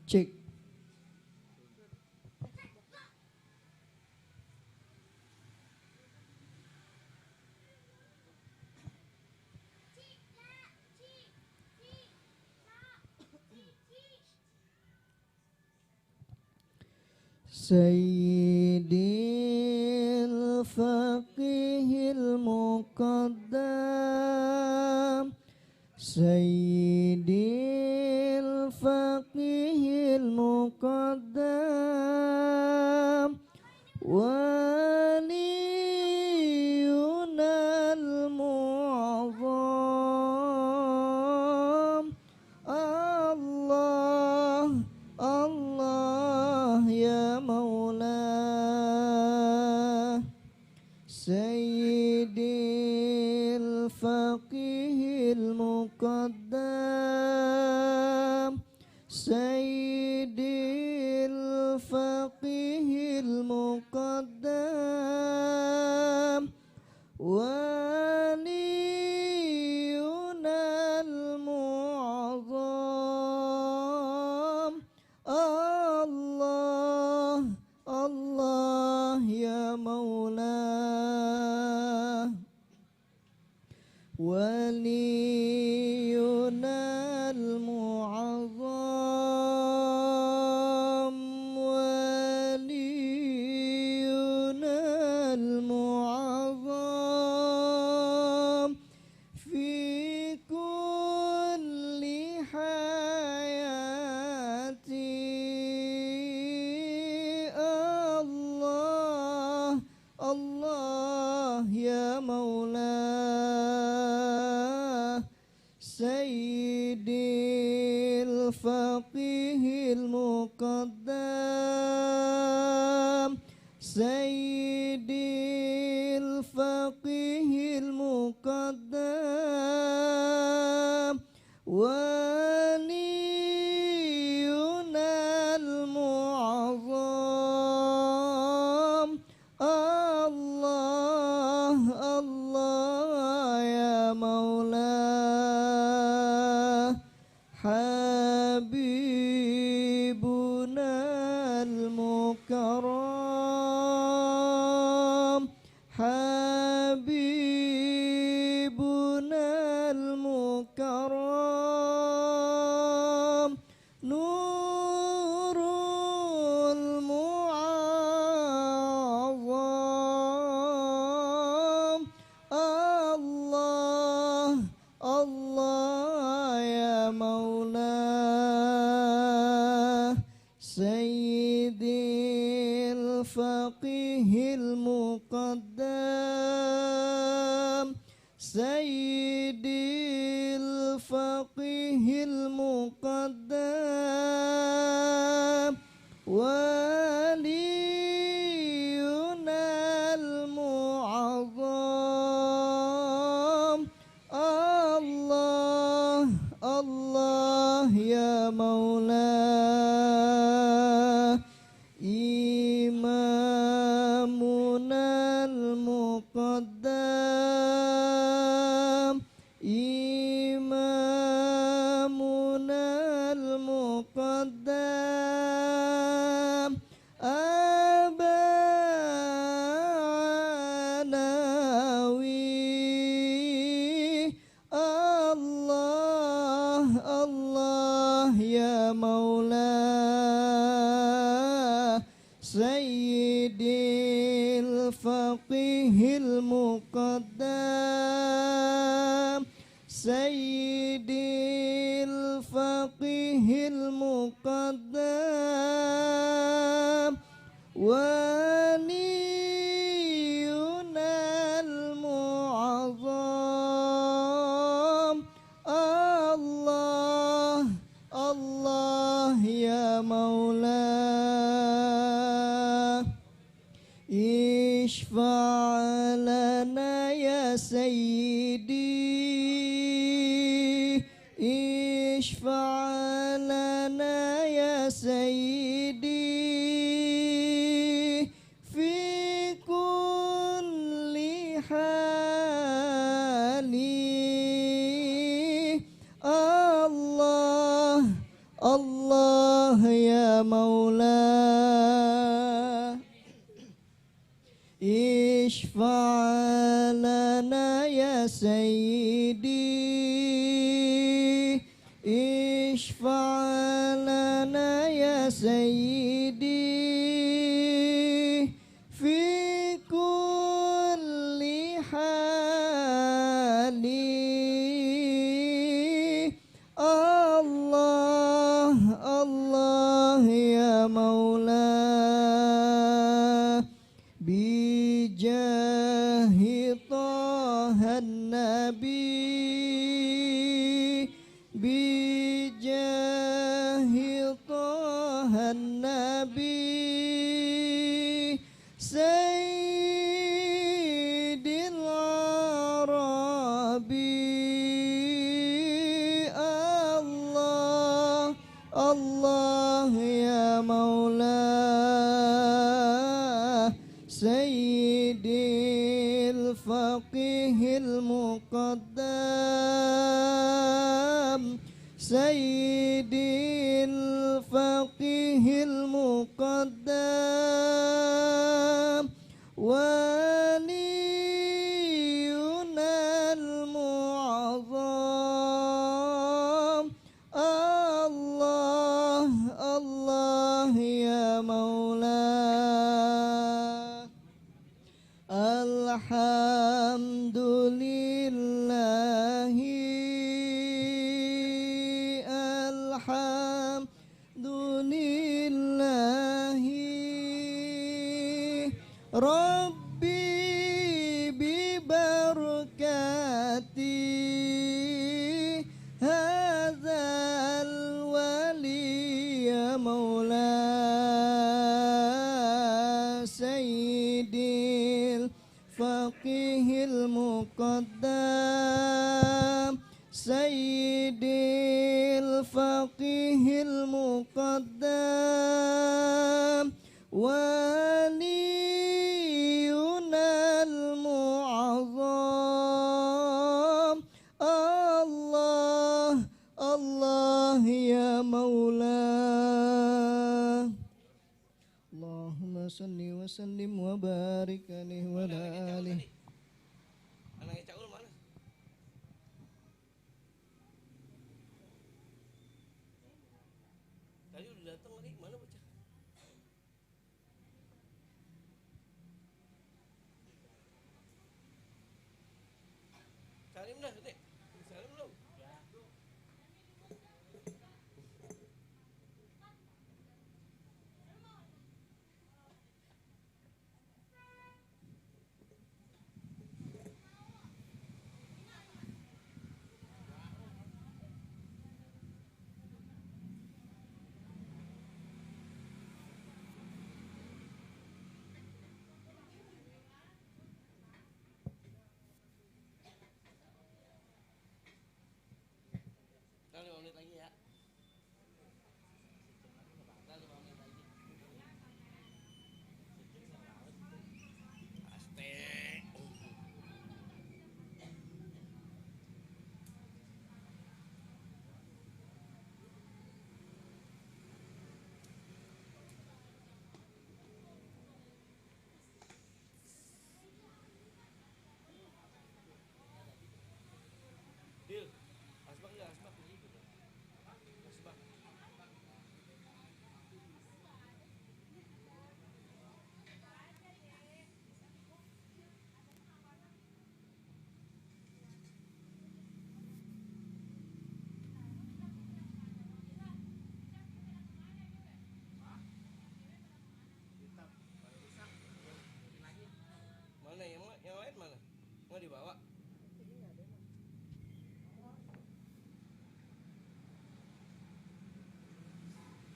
Cek. Sayyidil faqihil muqaddam, Sayyidil faqihil muqaddam, waliyunal mu'azzam. Allah, Allah ya Maula, Sayyidil faqihil muqaddam, Sayyidil faqihil muqaddam, waliyunal mu'azzam. Allah, Allah ya Maula, waliyunal mu'azzam, waliyunal mu'azzam, fi kulli hayati. Allah, Allah ya Maula, Sayyidil faqihil muqaddam, Sayyidil faqihil muqaddam, waliyunal mu'azzam. Allah, Allah ya Maula, Habibunal mukarram, Habibunal mukarram, Nurul mu'azzam. Allah, Allah ya Maula, Sayyidil faqihil muqaddam, Sayyidil faqihil muqaddam, waliyunal mu'azzam. Allah, Allah ya Maula, Imamunal muqaddam, Imamunal muqaddam, Abanawi. Allah, Allah ya Maula, Sayyidil faqihil muqaddam, Sayyidil faqihil muqaddam, waliyunal mu'azzam. Allah, Allah ya Maula, Ishfa' lana ya Sayyidi, Ishfa' lana ya Sayyidi, fi kulli hali. Allah, Allah سيدي اشفع لنا يا سيدي في كل حال الله الله يا مولاه بجاه طه النبي بجاه طه النبي سيد العرب الله الله يا مولاه سيدي الفقيه المقدم سيدي الفقيه المقدم ولينا المعظم الله الله يا مولاه الحمد لله الحمد لله ربي ببركاتي هذا الولي يا مولاي سيدي الفقيه المقدم سيدي الفقيه المقدم ولينا المعظم الله الله يا مولاه اللهم صل وسلم وبارك عليه وعلى آله. Anaknya Caul mana? Tadi udah datang tadi, mana bocah? Salim dah, Dek. Salim belum? Ntar 5 menit lagi ya. Ntar 5 menit lagi. Aste. Deal. Asbak enggak? Asbak. Asbak. Mana yang lain mana? Mau dibawa?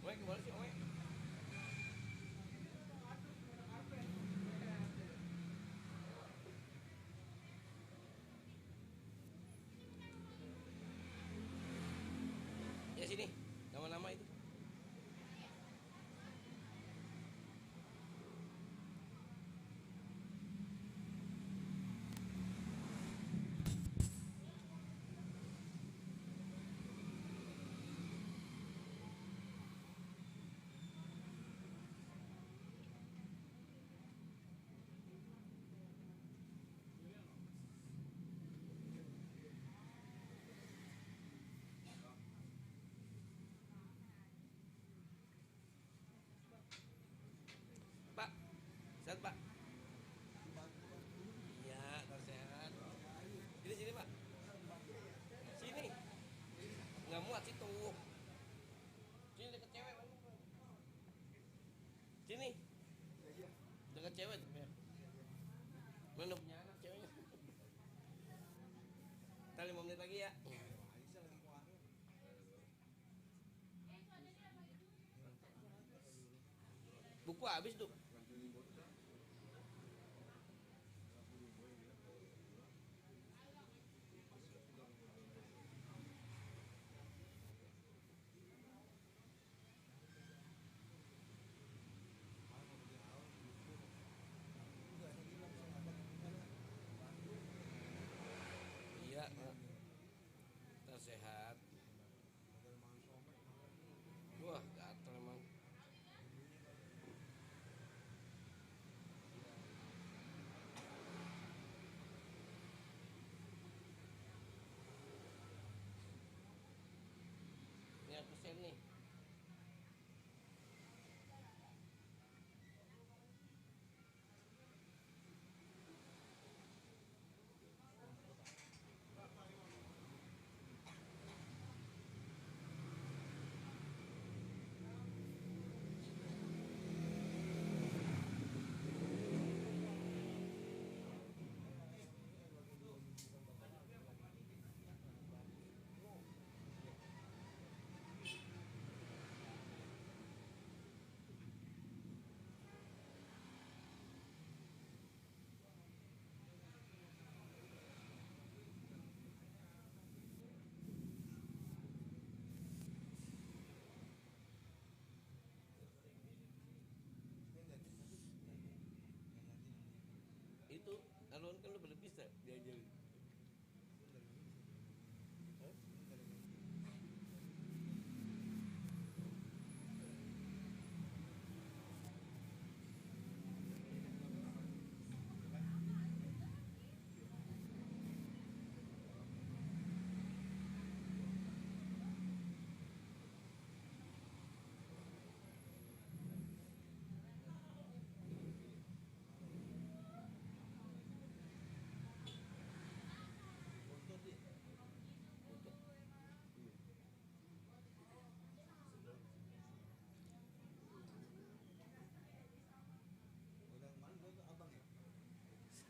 Oe gimana sih Oe? Ya sini, nama-nama itu. lagi ya. Buku habis tuh. Iya, tersehat. Wah, gatel emang. Ini aku send nih. Itu alun kan lu belum bisa diajarin. Hah?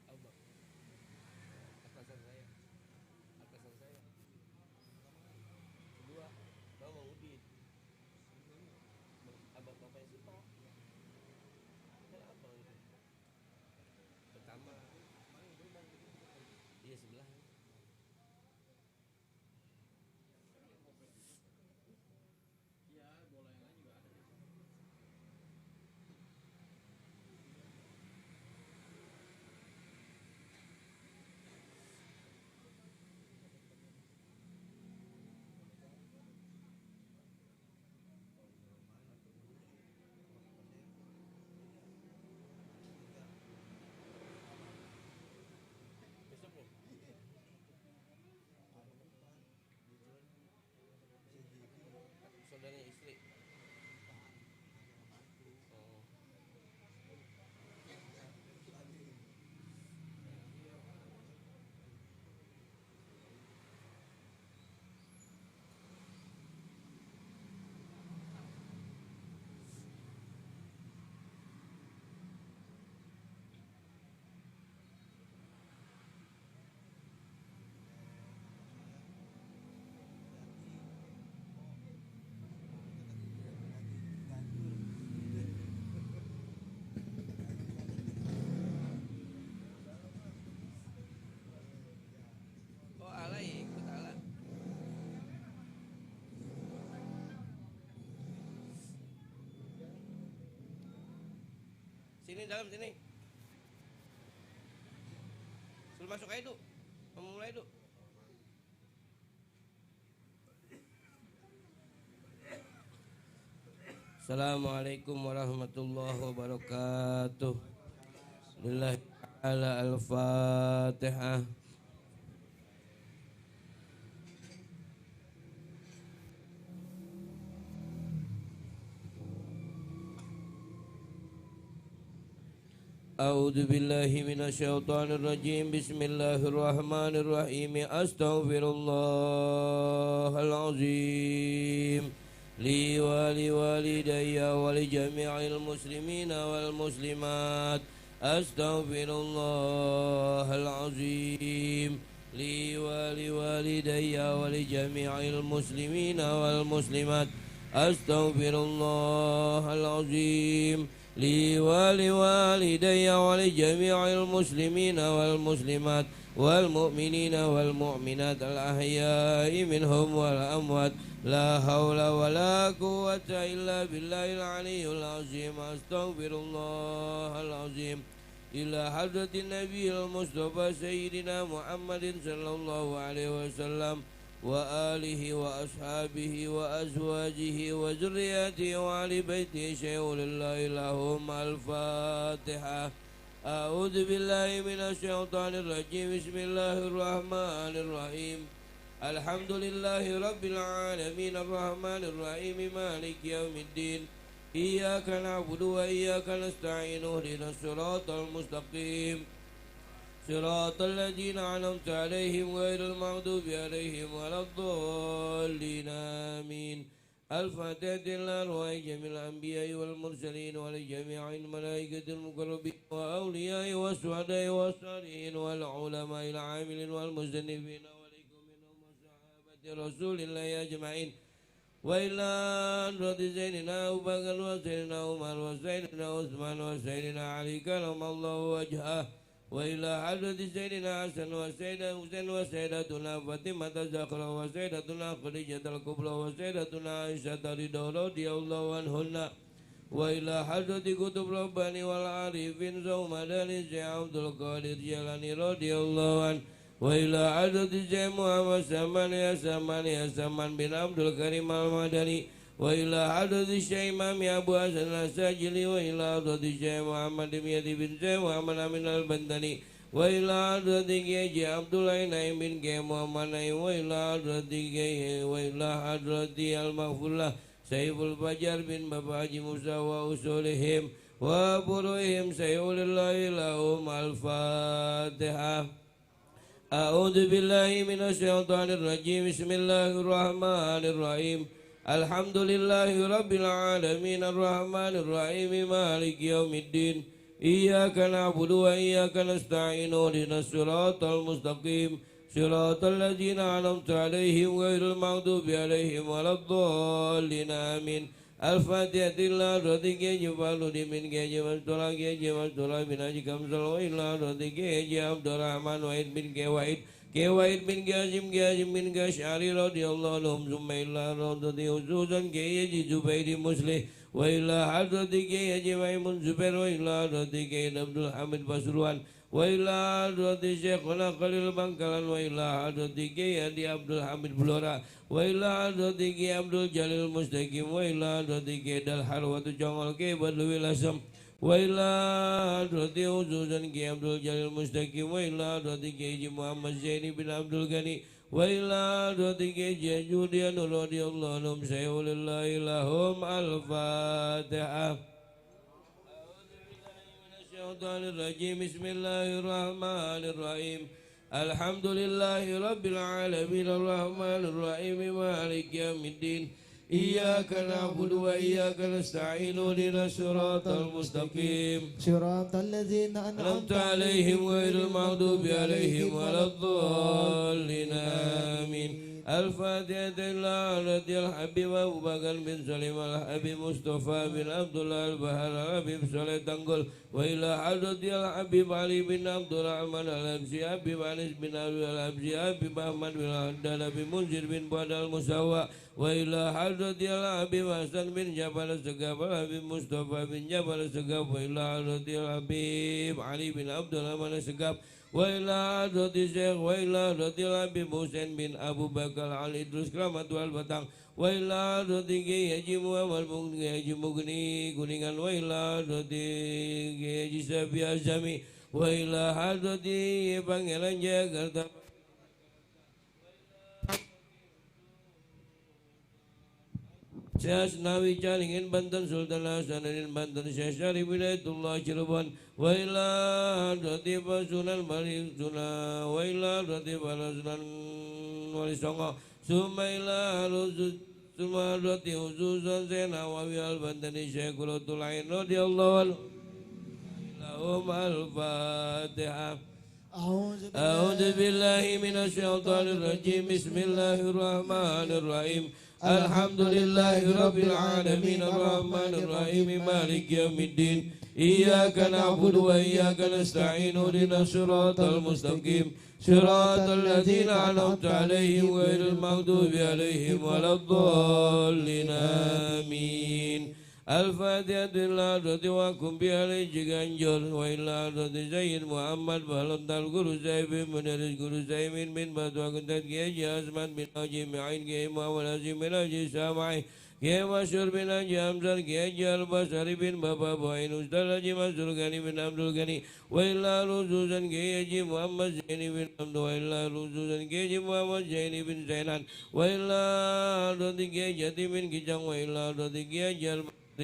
Abang, atasan saya, atasan saya. Kedua, Bang Udin. Abang bapaknya Sipa. Kan abang itu. Pertama, iya sebelah. Besok nih. Saudaranya istri. Oh. Oh, ala ya, ikut ala. Sini dalam sini. Suruh masuk aja tuh. Memulai tuh. Assalamualaikum warahmatullahi wabarakatuh. Lillahi ta'ala al-Fatihah. A'udzu billahi minasyaitonir rajim. Bismillahirrahmanirrahim. Astaghfirullahal azim. Li wa li walidayya wa li jami'il muslimina wal muslimat. Astaghfirullahal azim. لي ولوالدي ولجميع المسلمين والمسلمات أستغفر الله العظيم لي ولوالدي ولجميع المسلمين والمسلمات والمؤمنين والمؤمنات الأحياء منهم والأموات لا حول ولا قوة إلا بالله العلي العظيم أستغفر الله العظيم إلى حضرة النبي المصطفى سيدنا محمد صلى الله عليه وسلم وآله وأصحابه وأزواجه وذرياته وآل بيته شيء لله لهم الفاتحة أعوذ بالله من الشيطان الرجيم بسم الله الرحمن الرحيم الحمد لله رب العالمين الرحمن الرحيم مالك يوم الدين إياك نعبد وإياك نستعين اهدنا الصراط المستقيم صراط الذين أنعمت عليهم غير المغضوب عليهم ولا الضالين آمين الفاتحة لأرواح جميع الأنبياء والمرسلين ولجميع الملائكة المقربين وأولياء والشهداء والصالحين والعلماء العاملين والمصنفين ولكم منهم وصحابة رسول الله أجمعين وإلى حضرة سيدنا أبو بكر وسيدنا عمر وسيدنا عثمان وسيدنا علي كرم الله وجهه وإلى حضرة سيدنا حسن وسيدنا حسين وسيدتنا فاطمة الزهراء وسيدتنا خديجة الكبرى وسيدتنا عائشة رضي الله عنهن وإلى حضرة كتب رباني والعارفين زومدان الشيخ عبد القادر جيلاني رضي الله عنه وإلى حضرة الشيخ محمد سمان بن عبد الكريم المدني وإلى حضرة الشيخ إمام أبو حسن الساجلي وإلى حضرة الشيخ محمد بن يزيد بن شيخ محمد أمين البندني وإلى حضرة الشيخ عبد الله نعيم بن كي محمد نعيم وإلى حضرة المغفور له سيف الفجر بن مباجي موسى وأصولهم وفروعهم سيقول الله لهم الفاتحة أعوذ بالله من الشيطان الرجيم بسم الله الرحمن الرحيم الحمد لله رب العالمين الرحمن الرحيم مالك يوم الدين إياك نعبد وإياك نستعين اهدنا الصراط المستقيم صراط الذين أنعمت عليهم غير المغضوب عليهم ولا الضالين آمين الفاتحة إلا رضيك جبال من جيج مستولا جيج مستولا من أجكم صلوا إلا رضيك جيج عبد الرحمن وإد بن كوائد بن جازم بن كشعري رضي الله عنهم ثم إلا رضي خصوصا جيج زبير مسلم وإلا حضرتك جيج ميمون زبير وإلا رضيك عبد الحميد بسروان وإلا حضرتك شيخنا خليل بangkalan وإلا حضرتك يدي عبد الحميد بلورا وإلا حضرتك عبد الجليل المستقيم وإلا حضرتك دال حلوة جongol ke badui lasam وإلا حضرتك خصوصا عبد الجليل المستقيم وإلا حضرتك محمد زين بن عبد الغني وإلا حضرتك جوديان رضي الله عنهم سيقول الله لهم الفاتحة الشيطان الرجيم بسم الله الرحمن الرحيم الحمد لله رب العالمين الرحمن الرحيم مالك يوم الدين إياك نعبد وإياك نستعين اهدنا الصراط المستقيم صراط الذين أنعمت عليهم غير المغضوب عليهم ولا الضالين آمين الفاتحة إلى رضي الحبيب أبو بكر بن سليم الحبيب مصطفى بن عبد الله البهار الحبيب صلى تنقل وإلى حضرة الحبيب علي بن عبد الرحمن الحبسي حبيب أنس بن أبي الحبسي حبيب أحمد بن حداد بن منذر بن بعد المساوى وإلى حضرة الحبيب حسن بن جبل السقاف الحبيب مصطفى بن جبل السقاف وإلى حضرة الحبيب علي بن عبد الرحمن السقاف وإلى حضرة الشيخ وإلى حضرة الحبيب حسين بن أبو بكر علي إدريس كرامة والبتang وإلى حضرة Haji Muhammad Haji Mugni Kuningan وإلى حضرة Haji Safi Azami وإلى حضرة Pangeran Jakarta Syekh Nawi Calingin Banten Sultan Hasanuddin Banten Syekh Syarif Hidayatullah Cirebon wa ila hadrati Sunan Bali Sunan wa ila hadrati Sunan Wali Songo summa ila summa hadrati Hususan Syekh Nawawi Al-Bantani Syekh Quratul Ain radhiyallahu anhu lahum al-Fatihah أعوذ بالله من الشيطان الرجيم بسم الله الرحمن الرحيم الحمد لله رب العالمين الرحمن الرحيم مالك يوم الدين إياك نعبد وإياك نستعين اهدنا الصراط المستقيم صراط الذين أنعمت عليهم غير المغضوب عليهم ولا الضالين آمين الفاتحة لله وكن بها ganjur wa ila roti Sayyid Muhammad balon tal guru Sayyid menaris guru Sayyid min batu akuntat kiai Asman bin Haji Ma'in kiai Muhammad Azim bin Haji Samai kiai Masyur bin Haji Hamzah kiai Al-Basari bin Bapak Buain Ustaz Haji Mansur Gani bin Abdul Gani wa ila rususan kiai Haji Muhammad Zaini bin Abdul wa ila rususan kiai Haji Muhammad Zaini bin Zainan wa ila roti kiai Jati bin Kijang wa ila roti kiai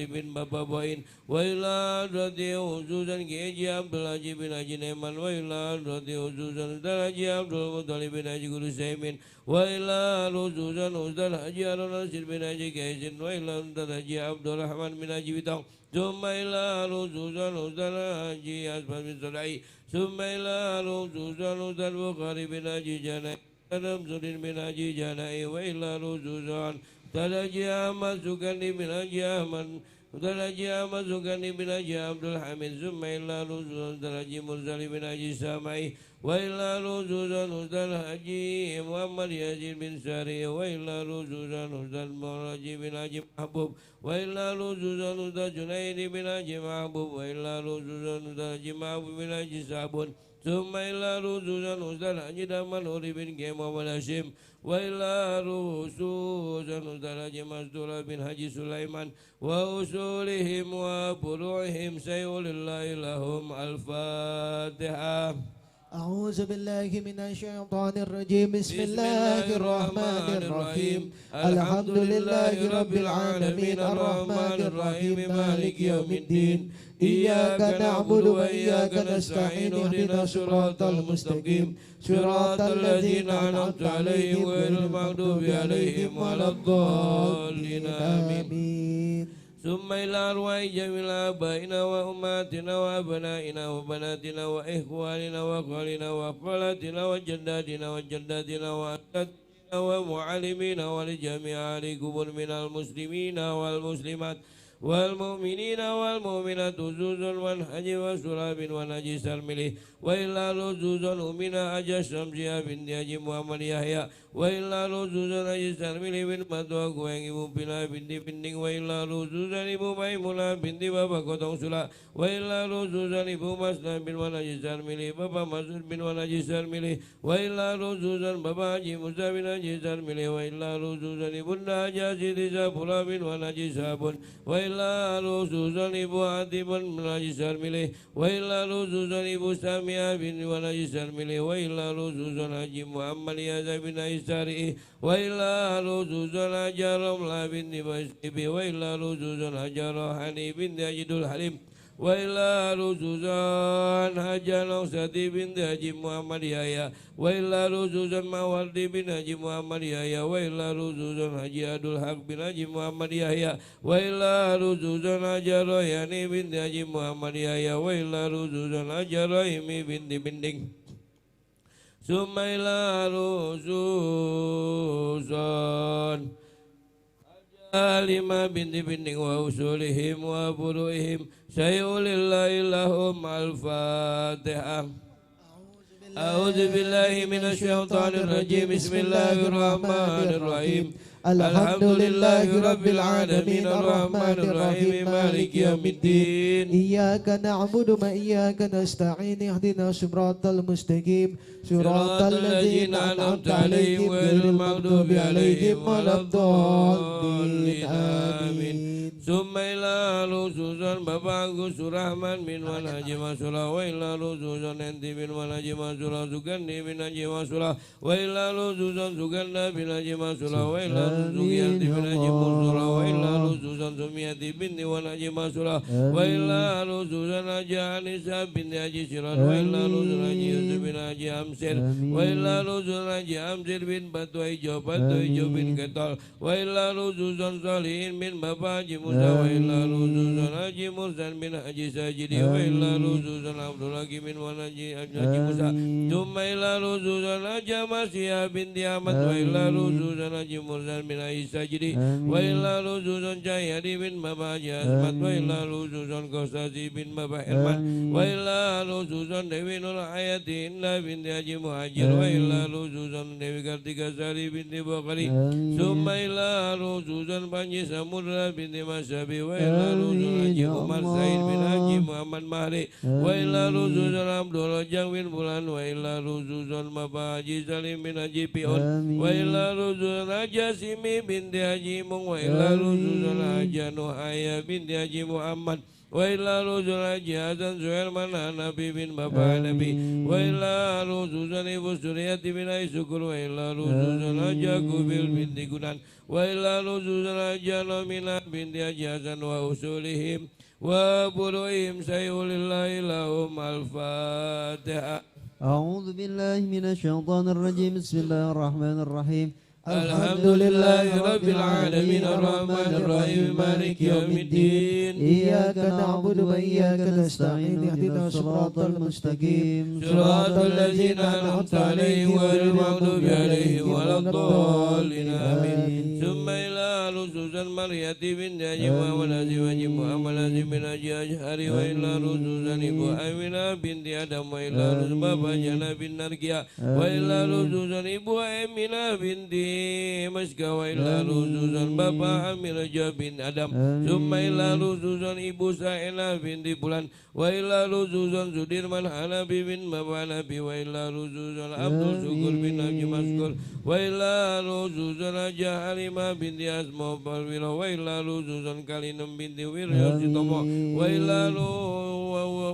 bin Bapak Boin wa ila roti khususan Kiai Abdul Haji bin Haji Neman wa ila roti khususan Ustaz Haji Abdul Muttalib bin Haji Guru Saimin wa ila khususan Ustaz Haji Harun Nasir bin Haji Kaisin wa ila Ustaz Haji Abdul Rahman bin Haji Bitong summa ila khususan Ustaz Haji Asman bin Sulai summa ila khususan Ustaz Bukhari bin Haji Janai Adam Sudin bin Haji Janai wa ila khususan Haji Ahmad Sukani bin Haji Ahmad Haji Ahmad Sukani bin Haji Abdul Hamid Summa illa Ruzul Haji Murzali bin Haji Samai wa illa Ruzul Ustaz Haji Muhammad Yazid bin Sari wa illa Ruzul Ustaz Haji bin Haji Mahbub wa illa Ruzul Ustaz Junaidi bin Haji Mahbub wa illa Ruzul Ustaz Haji Mahbub bin Haji Sabun Summa illa Ruzul Ustaz Haji Daman Uri bin Kiai Muhammad Hashim wa ila rususan Ustaz Haji Masdura bin Haji Sulaiman wa usulihim wa furu'ihim sayyulillahi lahum al-Fatihah. أعوذ بالله من الشيطان الرجيم بسم الله الرحمن الرحيم الحمد لله رب العالمين الرحمن الرحيم مالك يوم الدين إياك نعبد وإياك نستعين اهدنا الصراط المستقيم صراط الذين أنعمت عليهم غير المغضوب عليهم ولا الضالين آمين ثم إلى أرواح جميع آبائنا وأمهاتنا وأبنائنا وبناتنا وإخواننا وأخوالنا وأخوالاتنا وجداتنا وجداتنا وأساتذتنا ومعلمين ولجميع أهل القبور من المسلمين والمسلمات والمؤمنين والمؤمنات زوز والحج وسراب ونجي سرمله وإلا رزوز من أجا شمسيا بن دياج محمد يحيى وإلا رزوز أجي سرمله بن مدوك وإنه بنا بن دي بن وإلا رزوز إبو ميمونا بن دي بابا كتong سلا وإلا رزوز إبو مسلم بن ونجي سرمله بابا مسعود بن ونجي سرمله وإلا رزوز بابا حجي موسى بن حجي سرمله وإلا رزوز إبو ناجا سيدي سابولا بن ونجي سابون وإلا رزوزا إبو عاتب بن ونجي سرمله وإلا رزوزا إبو سامية بن ونجي سرمله وإلا رزوزا حجي محمد يازا بن إسارئه وإلا رزوزا حجي رملا بن بسيبه وإلا رزوزا حجي روحاني بن أجد الحليم وإلا رزوزان حجا نوساتي بن حجي محمد يحيى وإلا رزوزان ماوردي بن حجي محمد يحيى وإلا رزوزان حجي عبد الحق بن حجي محمد يحيى وإلا رزوزان حجي روياني بن حجي محمد يحيى وإلا رزوزان حجي رويمي بن بندing ثم إلى رزوزان lima binti binting wa usulihim wa furu'ihim sayyulillahi lahum al-Fatihah. A'udzu billahi minasy syaithanir rajim. Bismillahirrahmanirrahim. Alhamdulillahi rabbil alamin arrahmanir rahim maliki yaumiddin. Iyyaka na'budu wa iyyaka nasta'in ihdinas siratal mustaqim siratal ladzina an'amta 'alaihim ghairil maghdubi 'alaihim waladdallin. Amin. Summa ila rusulan Bapak Agus Surahman bin Wanaji Masula wa ila rusulan Enti bin Wanaji Masula Sugandi bin Haji Masula wa ila rusulan Suganda bin Haji Masula wa ila Sugiyati bin Haji Masula wa ila rusulan Sumiyati bin Wanaji Masula wa ila rusulan Haji Anisa bin Haji Sirat wa ila rusulan Haji Yusuf bin Haji Amsir wa ila rusulan Haji Amsir bin Batu Ijo bin Ketol wa ila rusulan Salihin bin Bapak Haji Musa wa إلا رزوزا حاجي مرسل من حاجي ساجدي وإلا رزوزا عبد الحكيم ونجي حاجي موسى ثم إلا رزوزا حاجي مسيا بنت أحمد وإلا رزوزا حاجي مرسل من حاجي ساجدي وإلا رزوزا جاهدي بن بابا حاجي أسمت وإلا رزوزا قصاصي بن بابا حرمان وإلا رزوزا dewi nur hayati inna binti haji muhajir wa illa ruzuzan dewi kartika sari binti bukhari summa illa ruzuzan panji samudra binti masyabi wa illa ruzuzan haji umar said bin haji muhammad mahri wa illa ruzuzan abdul rajang bin bulan wa illa ruzuzan maba haji salim bin haji pion wa illa ruzuzan haji simi binti haji mung wa illa ruzuzan haji nuhaya binti haji muhammad wa illa ruzul haji Hasan Zuhair mana Nabi bin Bapak Nabi wa illa ruzuzan ibu Suryati bin Aisyukur wa illa ruzuzan haji Kubil binti Gunan wa illa ruzuzan haji Nomina binti haji Hasan wa usulihim wa buruhim sayulillahi lahum al-Fatihah. أعوذ بالله من الشيطان الرجيم بسم الله الرحمن الرحيم الحمد لله رب العالمين الرحمن الرحيم مالك يوم الدين إياك نعبد وإياك نستعين اهدنا الصراط المستقيم صراط الذين أنعمت عليهم غير المغضوب عليهم ولا الضالين آمين ثم إلى رسول مريم بنت أبي محمد محمد بن أبي أشهر وإلى رسول إبو أمينة بنت آدم وإلى رسول بابا جنا بن نركيا وإلى رسول إبو أمينة بنت مسكا وإلى رسول بابا أمير بن آدم ثم إلى رسول إبو سائلة بنت بلان وإلى رسول سديرمان حنبي بن بابا نبي وإلى رسول عبد الشكر بن أبي مسكور وإلى رسول رجا حليمة بنت أسماء بالويرة وإلى رسول كالينم بنت ويريا سيطمع وإلى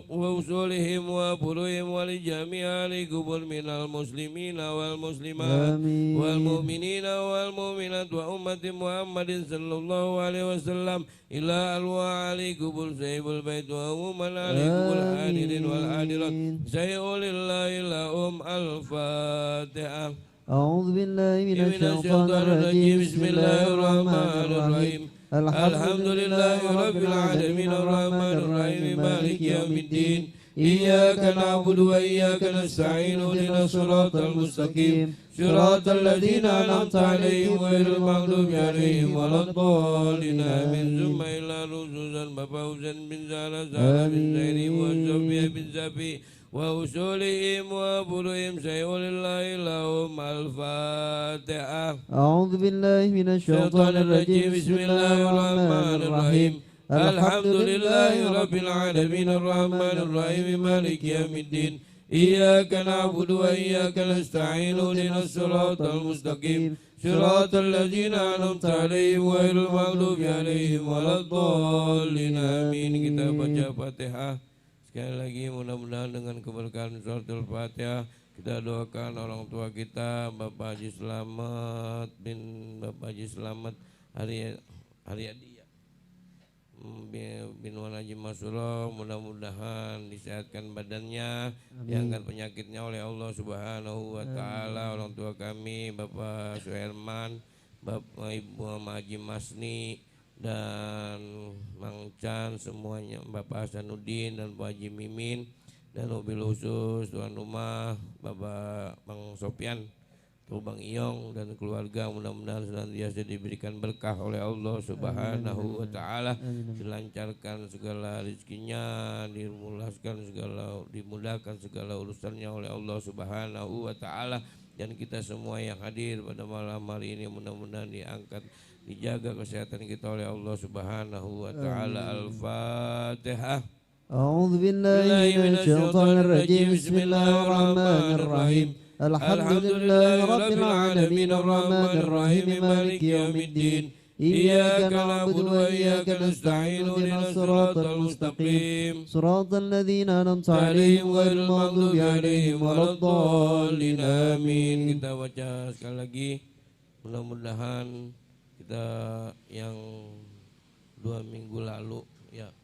ووصولهم وبروهم ولجميع القبور من المسلمين والمسلمات والمؤمنين والمؤمنات وأمة محمد صلى الله عليه وسلم إلى أرواح قبور سيف البيت وعموما عليكم الحاضرين والحاضرات سيئوا لله لهم الفاتحة. أعوذ بالله من الشيطان الرجيم بسم الله الرحمن الرحيم الحمد لله رب العالمين الرحمن الرحيم مالك يوم الدين إياك نعبد وإياك نستعين اهدنا الصراط المستقيم صراط الذين أنعمت عليهم غير المغضوب عليهم ولا الضالين آمين ثم إلى رسول بفوزا بن زارة زارة بن زيد وزبية بن زبي وأصولهم وبرهم سيئوا لله لهم الفاتحة. أعوذ بالله من الشيطان الرجيم بسم الله الرحمن الرحيم الحمد لله رب العالمين الرحمن الرحيم مالك يوم الدين إياك نعبد وإياك نستعين اهدنا الصراط المستقيم صراط الذين أنعمت عليهم غير المغضوب عليهم ولا الضالين آمين. Kita baca Fatihah sekali lagi, mudah-mudahan dengan keberkahan suratul Fatihah kita doakan orang tua kita Bapak Haji Slamet Haryadi bin Haji Masuro, mudah-mudahan disehatkan badannya, diangkat penyakitnya oleh Allah Subhanahu wa taala. Orang tua kami Bapak Suherman, Bapak Ibu Haji Masni dan Mang Chan, semuanya Bapak Hasanuddin dan Pak Haji Mimin, dan mobil khusus tuan rumah Bapak Bang Sopyan, Bang Iyong dan keluarga, mudah-mudahan senantiasa diberikan berkah oleh Allah Subhanahu wa taala, dilancarkan segala rezekinya, dimudahkan segala urusannya oleh Allah Subhanahu wa taala, dan kita semua yang hadir pada malam hari ini mudah-mudahan diangkat, dijaga kesehatan kita oleh Allah Subhanahu wa taala. Al-Fatihah. أعوذ بالله من الشيطان الرجيم بسم الله الرحمن الرحيم الحمد لله رب العالمين الرحمن الرحيم مالك يوم الدين إياك نعبد وإياك نستعين اهدنا الصراط المستقيم صراط الذين أنعمت عليهم غير المغضوب عليهم ولا الضالين آمين. Kita baca sekali lagi, mudah-mudahan kita yang 2 minggu lalu ya,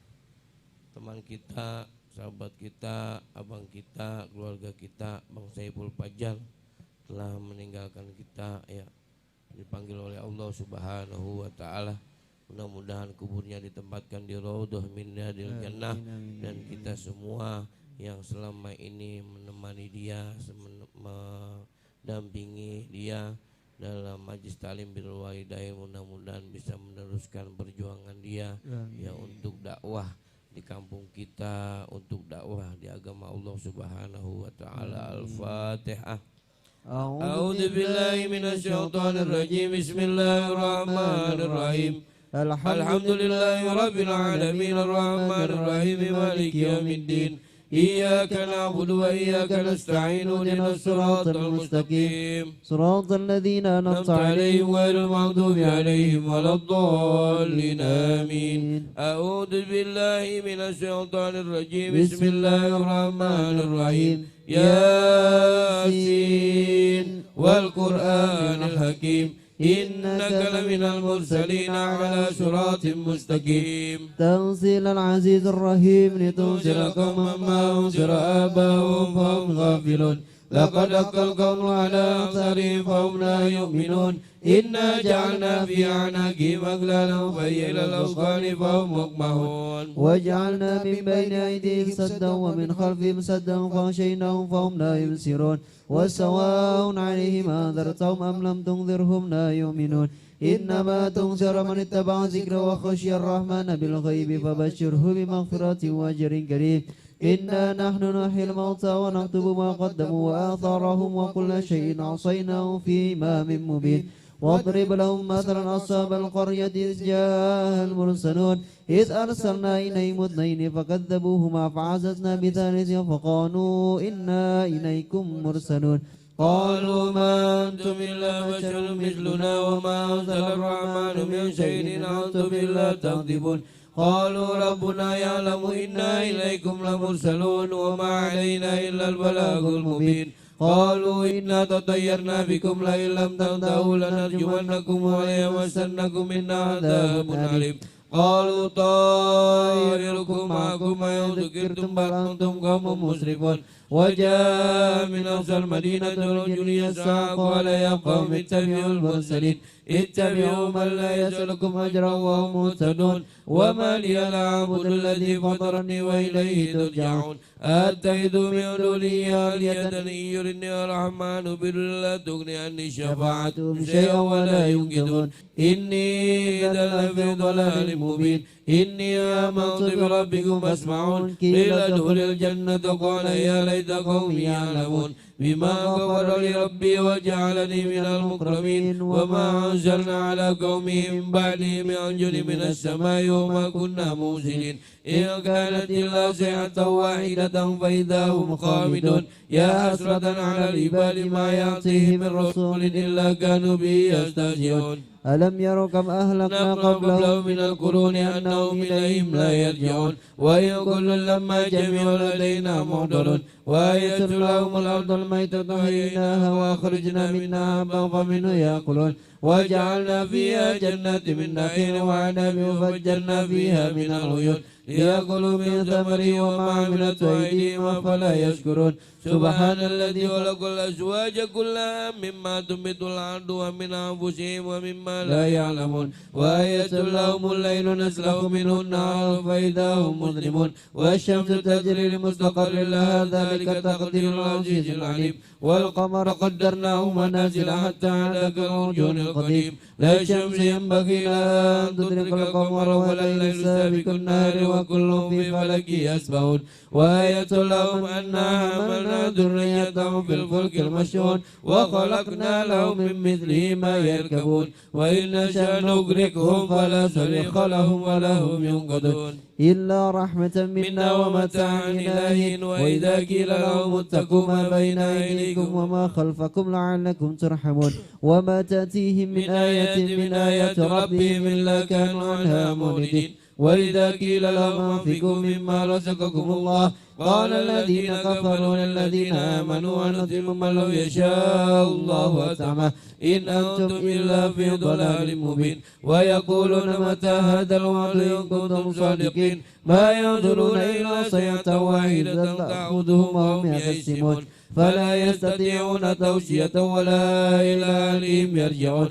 teman kita, sahabat kita, abang kita, keluarga kita, Bang Saiful Fajar telah meninggalkan kita ya, dipanggil oleh Allah Subhanahu wa taala. Mudah-mudahan kuburnya ditempatkan di Raudhah min Riyadil Jannah, dan kita semua yang selama ini menemani dia, mendampingi dia dalam majlis talim birrul walidain, mudah-mudahan bisa meneruskan perjuangan dia ya untuk dakwah di kampung kita, untuk dakwah di agama Allah Subhanahu wa taala. Al-Fatihah. A'udzu billahi minasyaitonir rajim. Bismillahirrahmanirrahim. Alhamdulillahi rabbil alamin arrahmanir rahim maliki yaumiddin. Iyyaka na'budu wa iyyaka nasta'in ihdinas siratal mustaqim صراط الذين أنعمت أنعمت عليهم عليهم غير المغضوب عليهم ولا الضالين آمين. أعوذ بالله من الشيطان الرجيم. بسم الله الرحمن الرحيم. ياسين والقرآن الحكيم إنك لمن المرسلين على صراط مستقيم. تنزيل العزيز الرحيم لتنذر قوما ما أنذر آباؤهم فهم غافلون لقد حق القول على أكثرهم فهم لا يؤمنون إنا جعلنا في أعناقهم أغلالا فهي إلى الأذقان فهم مقمحون وجعلنا من بين أيديهم سدا ومن خلفهم سدا فغشيناهم فهم لا يبصرون وسواء عليهم أنذرتهم أم لم تنذرهم لا يؤمنون إنما تنذر من اتبع الذكر وخشي الرحمن بالغيب فبشره بمغفرة وأجر كريم إنا نحن نحيي الموتى ونكتب ما قدموا وآثارهم وكل شيء أحصيناه في إمام مبين واضرب لهم مثلا أصحاب القرية إذ جاءها المرسلون إذ أرسلنا إليهم اثنين فكذبوهما فعززنا بثالث فقالوا إنا إليكم مرسلون قالوا ما أنتم إلا بشر مثلنا وما أنزل الرحمن من شيء إن أنتم إلا تكذبون قالوا ربنا يعلم إنا إليكم لمرسلون وما علينا إلا البلاغ المبين قالوا إنا تطيرنا بكم لئن لم تنتهوا لنرجمنكم وليمسنكم منا عذاب أليم قالوا طائركم معكم أئن ذكرتم بل أنتم قوم مسرفون وجاء من أقصى المدينة رجل يسعى قال يا قوم اتبعوا المرسلين اتبعوا من لا يسألكم أجرا وهم مهتدون وما لي لا أعبد الذي فطرني وإليه ترجعون أتخذ من دونه آلهة إن يردني الرحمن بضر لا تغني عني شفاعتهم شيئا ولا ينقذون إني إذا لفي ضلال مبين إني آمنت بربكم فاسمعون قيل ادخل الجنة قال يا ليت قومي يعلمون بما غفر لي ربي وجعلني من المكرمين وما أنزلنا على قومه من بعده من أنجل من السماء وما كنا منزلين إن كانت إلا صيحة واحدة فإذا هم خامدون يا حسرة على العباد ما يأتيهم من رسول إلا كانوا به يستهزئون ألم يروا كم أهلكنا قبلهم من القرون أنهم إليهم لا يرجعون وإن كل لما جميع لدينا محضرون وآية لهم الأرض الميتة أحييناها وأخرجنا منها حبا فمنه يأكلون وجعلنا فيها جنات من نخيل وعنب وفجرنا فيها من العيون ليأكلوا من ثمره وما عملت أيديهم أفلا يشكرون سبحان الذي خلق الأزواج كلها مما تنبت الأرض ومن أنفسهم ومما لا يعلمون وآية لهم الليل نسلخ منه النهار فإذا هم مظلمون والشمس تجري لمستقر لها ذلك تقدير العزيز العليم والقمر قدرناه منازل حتى عاد كالعرجون القديم لا الشمس ينبغي لها أن تدرك القمر ولا الليل سابق النهار وكل في فلك يسبحون وآية لهم أنا حملنا ذريتهم في الفلك المشحون وخلقنا لهم من مثله ما يركبون وإن نشأ نغرقهم فلا صريخ لهم ولا هم ينقذون إلا رحمة منا ومتاعا إلى حين وإذا قيل لهم اتقوا ما بين أيديكم وما خلفكم لعلكم ترحمون وما تأتيهم من آية من آيات ربهم إلا كانوا عنها معرضين وإذا قيل لهم أنفقوا مما رزقكم الله قال الذين كفروا للذين آمنوا أنطعم من لو يشاء الله أطعمه إن أنتم إلا في ضلال مبين ويقولون متى هذا الوعد إن كنتم صادقين ما ينظرون إلا صيحة واحدة تأخذهم وهم يخصمون فلا يستطيعون توصية ولا إلى أهلهم يرجعون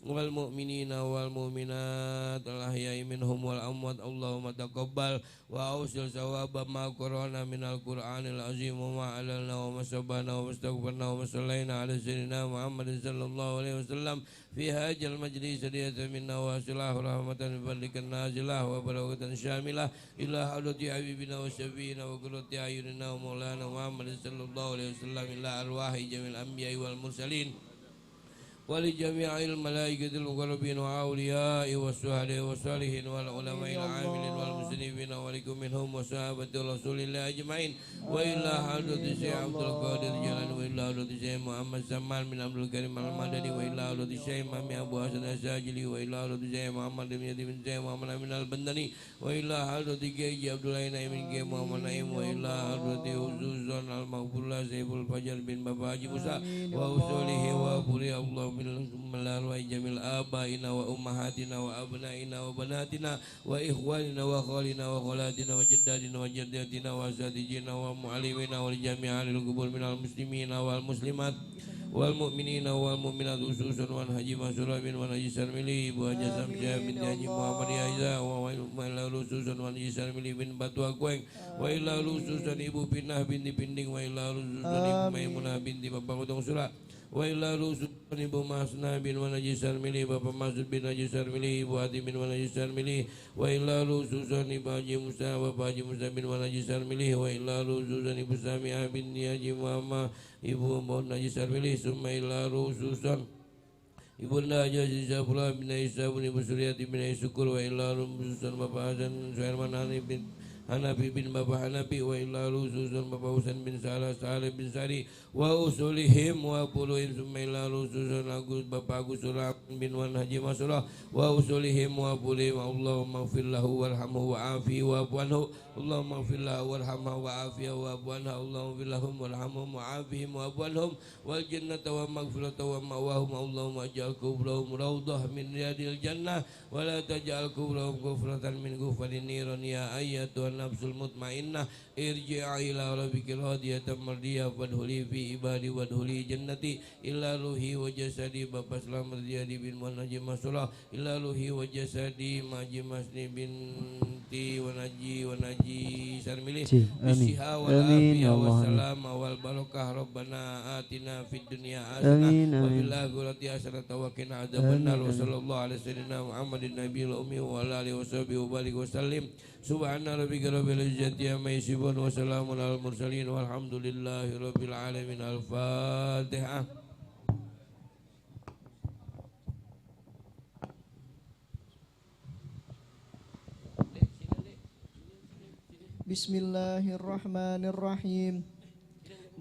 والمؤمنين والمؤمنات الأحياء منهم والأموات اللهم تقبل وأوصل ثواب ما قرأنا من القرآن العظيم وما عللنا وما سبحنا وما استغفرنا وما صلينا على سيدنا محمد صلى الله عليه وسلم في هذا المجلس رية منا وصلاح رحمة بفضلك النازلة وبركة شاملة إلى حضرة حبيبنا وشفينا وقرة أعيننا ومولانا محمد صلى الله عليه وسلم إلى أرواح جميع الأنبياء والمرسلين ولجميع الملائكة المقربين وأولياء والشهداء والصالحين والعلماء العاملين والمسلمين ولكم منهم وصحابة رسول الله أجمعين وإلى حضرة الشيخ عبد القادر الجيلاني وإلى حضرة الشيخ محمد سمان بن عبد الكريم المدني وإلى حضرة الشيخ مامي أبو حسن الشاذلي وإلى حضرة الشيخ محمد بن يزيد بن الشيخ محمد من البندني وإلى حضرة الشيخ عبد الله نعيم بن الشيخ محمد نعيم وإلى حضرة حسن المغفور له سيف الفجر بن بابا حاجي موسى وأصوله وأبوري الله من الأرواح جميع آبائنا وأمهاتنا وأبنائنا وبناتنا وإخواننا وخالنا وخالاتنا وجداتنا وجداتنا وأساتذتنا ومعلمينا والجميع أهل القبور من المسلمين والمسلمات والمؤمنين والمؤمنات خصوصا والحجي مسرور بن ونجي سرملي وحجي سمسيا بن حجي محمد يعزا وإلى خصوصا ونجي سرملي بن بatu Akueng وإلى خصوصا Ibu Pinah binti Pinding وإلى خصوصا Ibu Maimunah binti Bapak Kutong Sura وإلى خصوصا Ibu Masna bin Wanaji Sarmili Bapak Masud bin Haji Sarmili Ibu Hati bin Wanaji Sarmili وإلى خصوصا Ibu Haji Musa Bapak Haji Musa bin Wanaji Sarmili وإلى خصوصا Ibu Samiah binti Haji Muhammad Ibu Mohon Haji Sarmili Sumaila Rususan Ibunda Haji Aziza Pula bin Aisyah bin Ibu Suryati bin Aisyukur wa illa Rususan Bapak Hasan Suherman Hanafi bin Bapak Hanafi wa illa Rususan Bapak Husain bin Salah Saleh bin Sari wa usulihim wa puluhim Sumaila Rususan Agus Bapak Agus Sulam bin Wan Haji Masurah wa usulihim wa puluhim Allahumma gfirlahu warhamhu wa'afi wa'afuanhu Allahumma gfirlahu warhamhu wa'afi wa'afuanhu Allahumma gfirlahum warhamhum wa'afihim wa'afuanhum wal jannata wa maghfirata wa ma'wahum Allahumma aj'al kubrahum rawdah min riyadil jannah wa la taj'al kubrahum kufratan min ghufarin niran ya ayyatuhan nafsul mutmainnah irji'a ila rabbiki radiyatan mardiyah fadhuli fi ibadi wadhuli jannati illa ruhi wa jasadi Bapak Slamet Riyadi bin Muhammad Haji Masurah illa ruhi wa jasadi Maji Masni binti wa Naji Sarmili bisyiha wal afiyah wassalam wal barakah Rabbana atina fid dunya hasanah wa fil akhirati hasanah wa qina adzabannar wa sallallahu alaihi sayyidina Muhammadin nabiyil ummi wa ala alihi washabihi wa barik wa sallim subhana rabbika rabbil izzati amma yasifun wa salamun alal mursalin walhamdulillahi rabbil alamin al-fatihah. Bismillahirrahmanirrahim.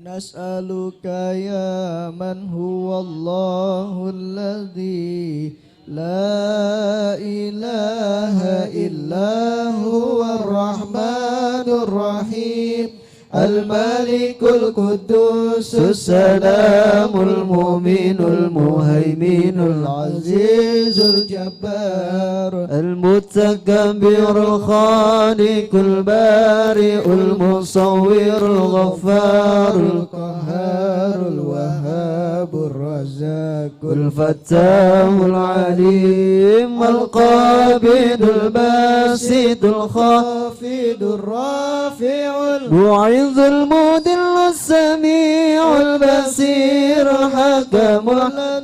Nas'aluka ya man huwallahu alladhi la ilaha illa huwa ar-rahmanur rahim al-malikul qudusus salamul mu'minul muhaiminul azizul jabbar al-mutakabbirul khaliqul bari'ul musawwirul ghaffarul qahharul wahhabur razzaqul fattahul alim al-qabidul basitul khafidur rafi'ul معيذ المذل السميع البصير الحكم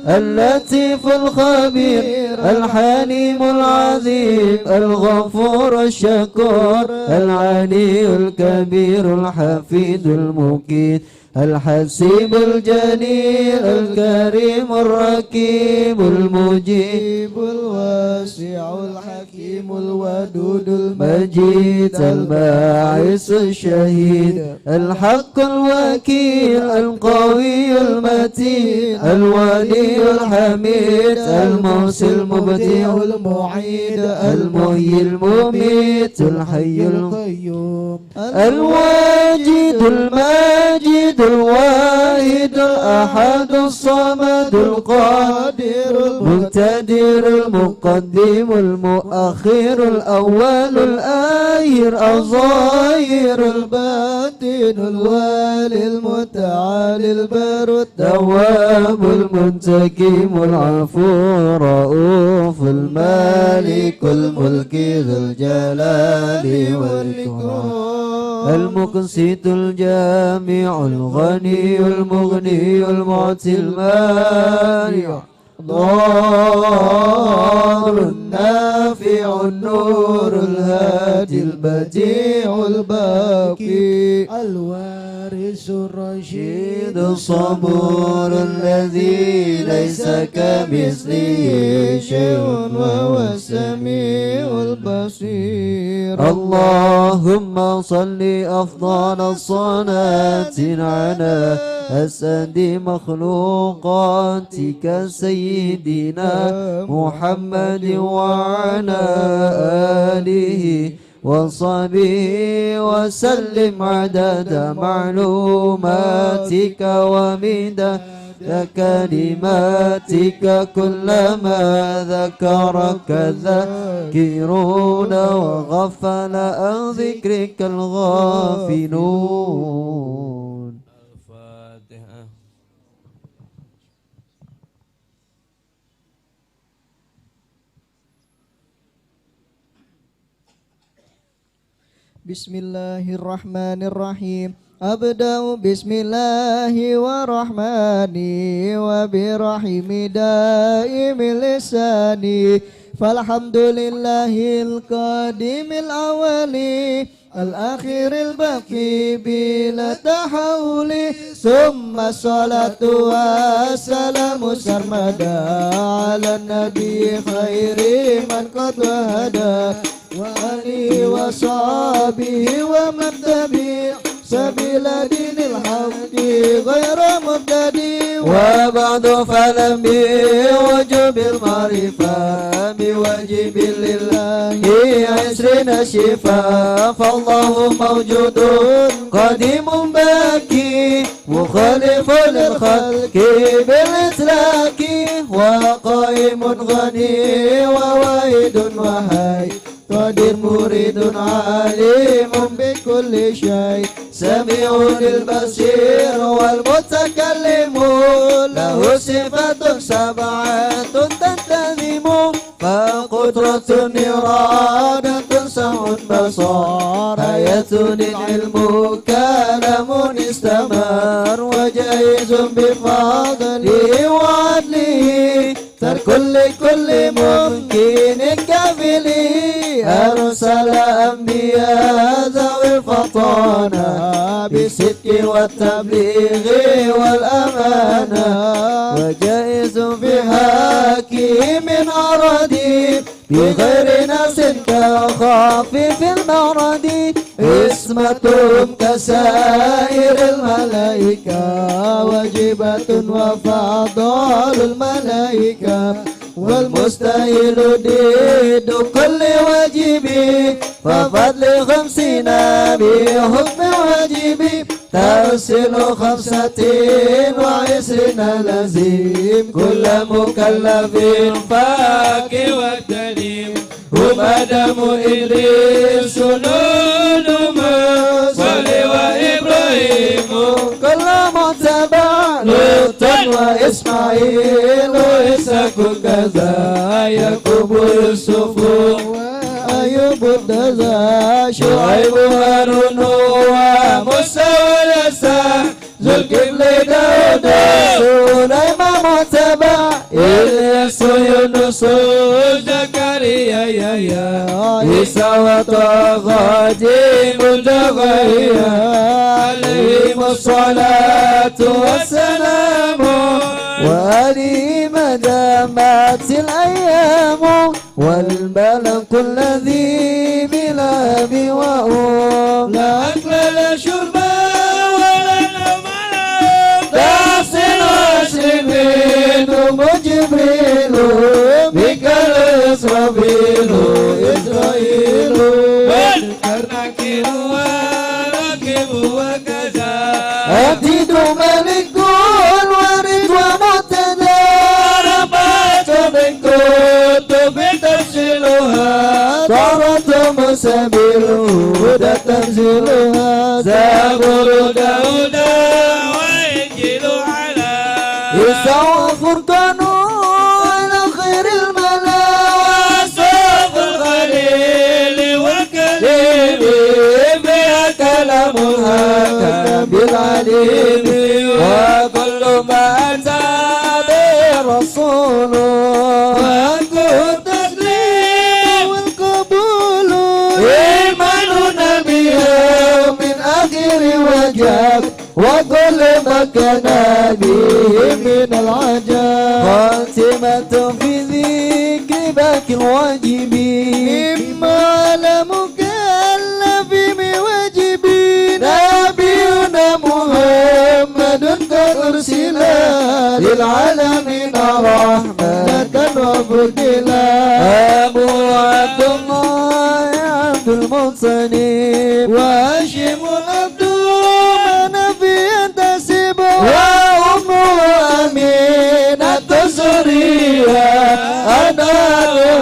اللطيف الخبير الحليم العظيم الغفور الشكور العلي الكبير الحفيظ المقيت الحسيب الجليل الكريم الركيم المجيب الواسع الحكيم الودود المجيد الباعث الشهيد الحق الوكيل القوي المتين الولي الحميد الموصي المبدع المعيد المحيي المميت الحي القيوم الواجد الماجد الواحد الأحد الصمد القادر المقتدر المقدم المؤخر الأول الآخر الظاهر الباطن الوالي المتعالي البر التواب المنتقم العفو الرؤوف المالك الملك ذو الجلال والإكرام المقسط الجامع الغني المغني المعطي المانع الضار النافع النور الهادي البديع الباقي الوارث الرشيد الصبور الذي ليس كمثله شيء وهو السميع البصير اللهم صل أفضل الصلاة على أسعد مخلوقاتك سيدنا محمد وعلى آله وصحبه وسلم عدد معلوماتك ومداد كلماتك كلما ذكرك الذاكرون وغفل عن ذكرك الغافلون. الفاتحة. بسم الله الرحمن الرحيم. أبدأ بسم الله ورحمني وبرحيم دائم لساني فالحمد لله القادم الأولي الآخر الباقي بلا تحول ثم الصلاة والسلام سرمدا على النبي خير من قد هدى وآله وصحبه ومن تبع سبيل دين الحق غير مبتدئ وبعد فلم بوجوب المعرفة بواجب لله عشرين شفاء فالله موجود قديم باكي مخالف للخلق بالإطلاق وقائم غني وواحد وهي قدير مريد عليم بكل شيء سميع البصير والمتكلم له صفات سبعة تنتظم فقدرة إرادة سمع بصر آية العلم كلام استمر وجائز بفضله وعدله ترك لكل ممكن كفله أرسل أنبياء ذوي الفطانة بالصدق والتبليغ والأمانة وجائز بحكيم أراضي بغير ناس كخافف المرض اسمتهم كسائر الملائكة واجبة وفضل الملائكة والمستحيل ضد كل واجب ففضل 50 بحكم واجب ترسل 25 لزيم كل مكلف فاك والتليم هم آدم إدريس نون موسى وإبراهيم كل متبع لوط وإسماعيل وإسحاق كذا يعقوب يوسف أيوب الدزا شعيب هارون وموسى واليسع ذو الكفل داود سليمان متبع إلياس يونس زكريا يحيى عيسى وطه متغيا عليهم الصلاة والسلام وآله ما دامت الأيام والملك الذي بلا بوأم لا أكل لا شرب ولا نوم تحسن أشرفين جبريل ميكال إسرافيل إسرائيل والكرنكيل وراكب وكذا أبتد بتفصيلها طارت مسابيل هدى تنزيلها زبور داود وإنجيل على يسوى فرقان على خير الملا وصف الخليل وكليل فيها كلامها بالعليم وكل ما أتى به رسول وأنكو التسليم والقبول إيماننا بها من آخر وجب وكل ما كان به من العجب خاتمة في ذكر باقي الواجبين مما على مكلف بواجبين نبينا محمد قد أرسل للعالمين رحمة وفضلا أبو عبد الله عبد المطلب وهاشم العبد مناف ينتسب وأمه أمينة سرية أنا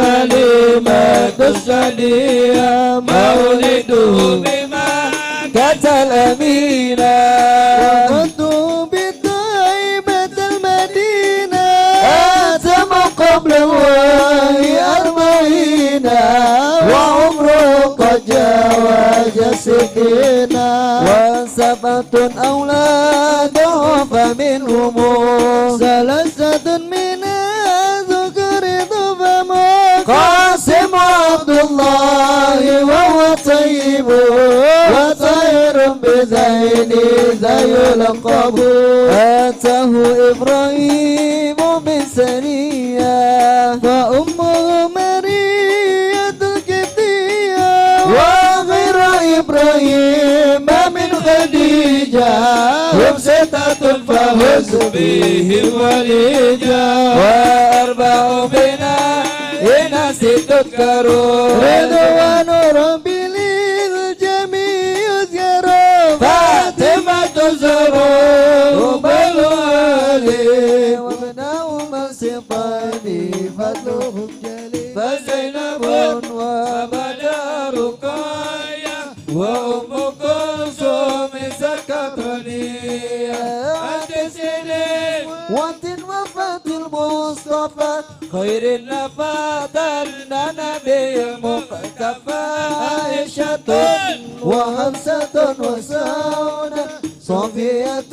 حليمة السنية مولده بمكة الأمينة وقد بطيبة المدينة أتم قبل وهي 40 وعمره قد جاوز 60 وسبعة أولاده فمنهم 3 من الذكر ضفما قاسم عبد الله وهو طيب وطير بذين ذا يلقب أتاه إبراهيم من سرية فأمه مرية الكتية وغير إبراهيم من خديجة هم 6 فهز بهم وليجا وأربع بنا إناس تذكرون رضوان ربي للجميع يذكر فاطمة زهراء بالوالي وابناء مسطاني فضلهم جليل فزينب وبدا رقية وأم كلثوم سكتنية أنت سنين وانت وفاة المصطفى خير النفاذ النبي المقتفى عائشة وحفصة وسودة صفية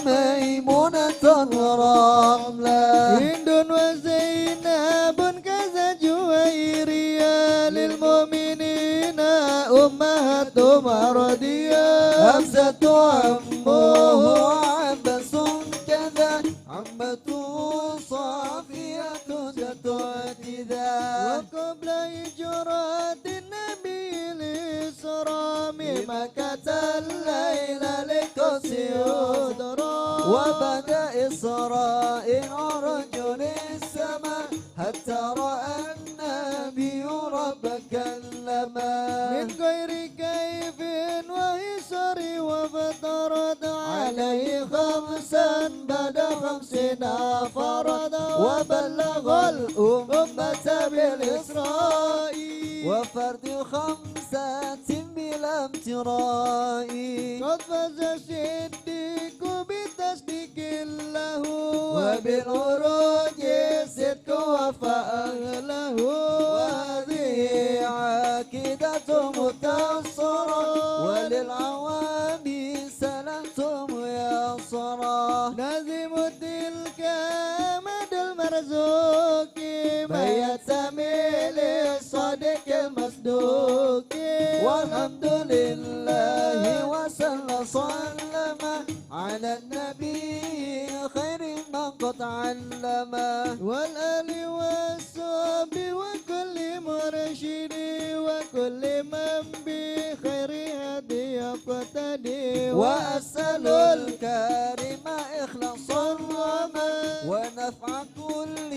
ميمونة ورملة هند وزينب كذا جويرية للمؤمنين أمهاتهم رضيا حفصة عمه عباس كذا عمته صافية جتوتذا وقبل هجرة النبي للإسراء من مكة الليلة لقصي يدرى وبدأ إسراء رجل السماء حتى رأى النبي رب كلما من غير كيف ويسر وفترض عليه 5 بعد 50 فرض وبلغ الأمة بالإسراء وفرد 5 بلا امتراء قد فاز الصديق بتصديق له وبالعروج صدق وفاء له وهذه عاقدة متصرة وللعوام سلمتم يا صرا نازم تلك مد المرزوق ما يتميل الصادق المصدوق والحمد لله وصلى سلم على النبي خير من قد علم والآل والصحب وكل مرشد وكل من بخير هدي يقتدي وأسأل الكريم إخلاصا وما ونفع كل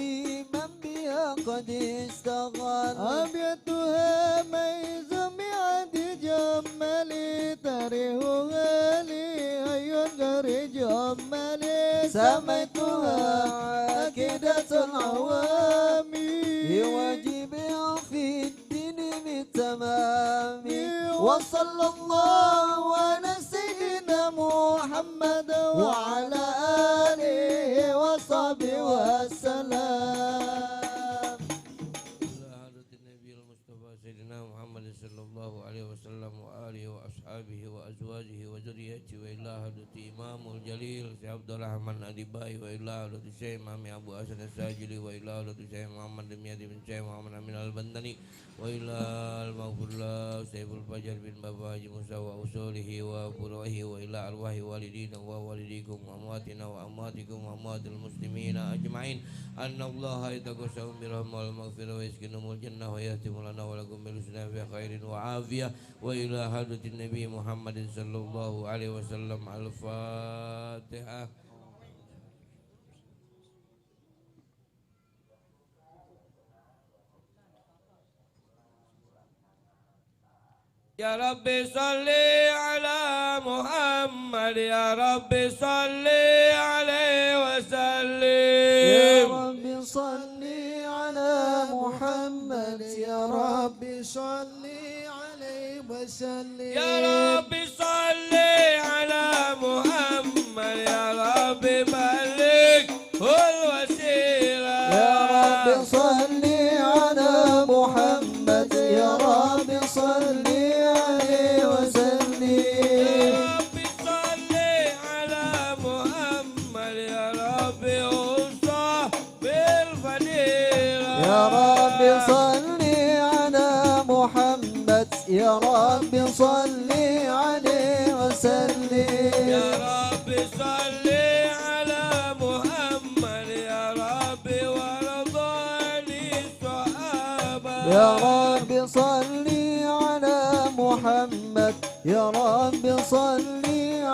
من بها قد استغل أبيتها ميز بعد جمالي تاريخها لي أي غير جمالي سميتها عاقدة العوام بواجب في الدين بالتمام وصلى الله على سيدنا محمد وعلى آله وصحبه وسلم. سيدنا محمد صلى الله عليه وسلم وآله وأصحابه وأزواجه وذريته وإلى حضرة إمام الجليل سيد عبد الرحمن أديباي وإلى حضرة الشيخ إمام أبو حسن الساجلي وإلى حضرة الشيخ محمد دمياطي بن شيخ محمد أمين البندني وإلى المغفور له سيف الفجر بن بابا حاجي موسى وأصوله وفروعه وإلى أرواح والدينا ووالديكم وأمواتنا وأمواتكم وأموات المسلمين أجمعين أن الله يتقسم برحمة والمغفرة ويسكنهم الجنة ويهتم لنا ولكم بالحسنى بخير وعافية وإلى حضرة النبي محمد صلى الله عليه وسلم. الفاتحة. يا ربي صل على محمد يا ربي صل عليه وسلم. يا ربي صل على محمد يا ربي صل عليه وسلم. يا ربي صل على محمد يا ربي بلغ الوسيلة. يا ربي صل على محمد يا ربي صل عليه وسلم. يا ربي صل على محمد يا ربي اوصى بالفضيلة. يا ربي صل على محمد يا ربي صل عليه وسلم. يا ربي صل على محمد يا ربي وارضى عن الصحابة. يا ربي صل على محمد يا ربي صل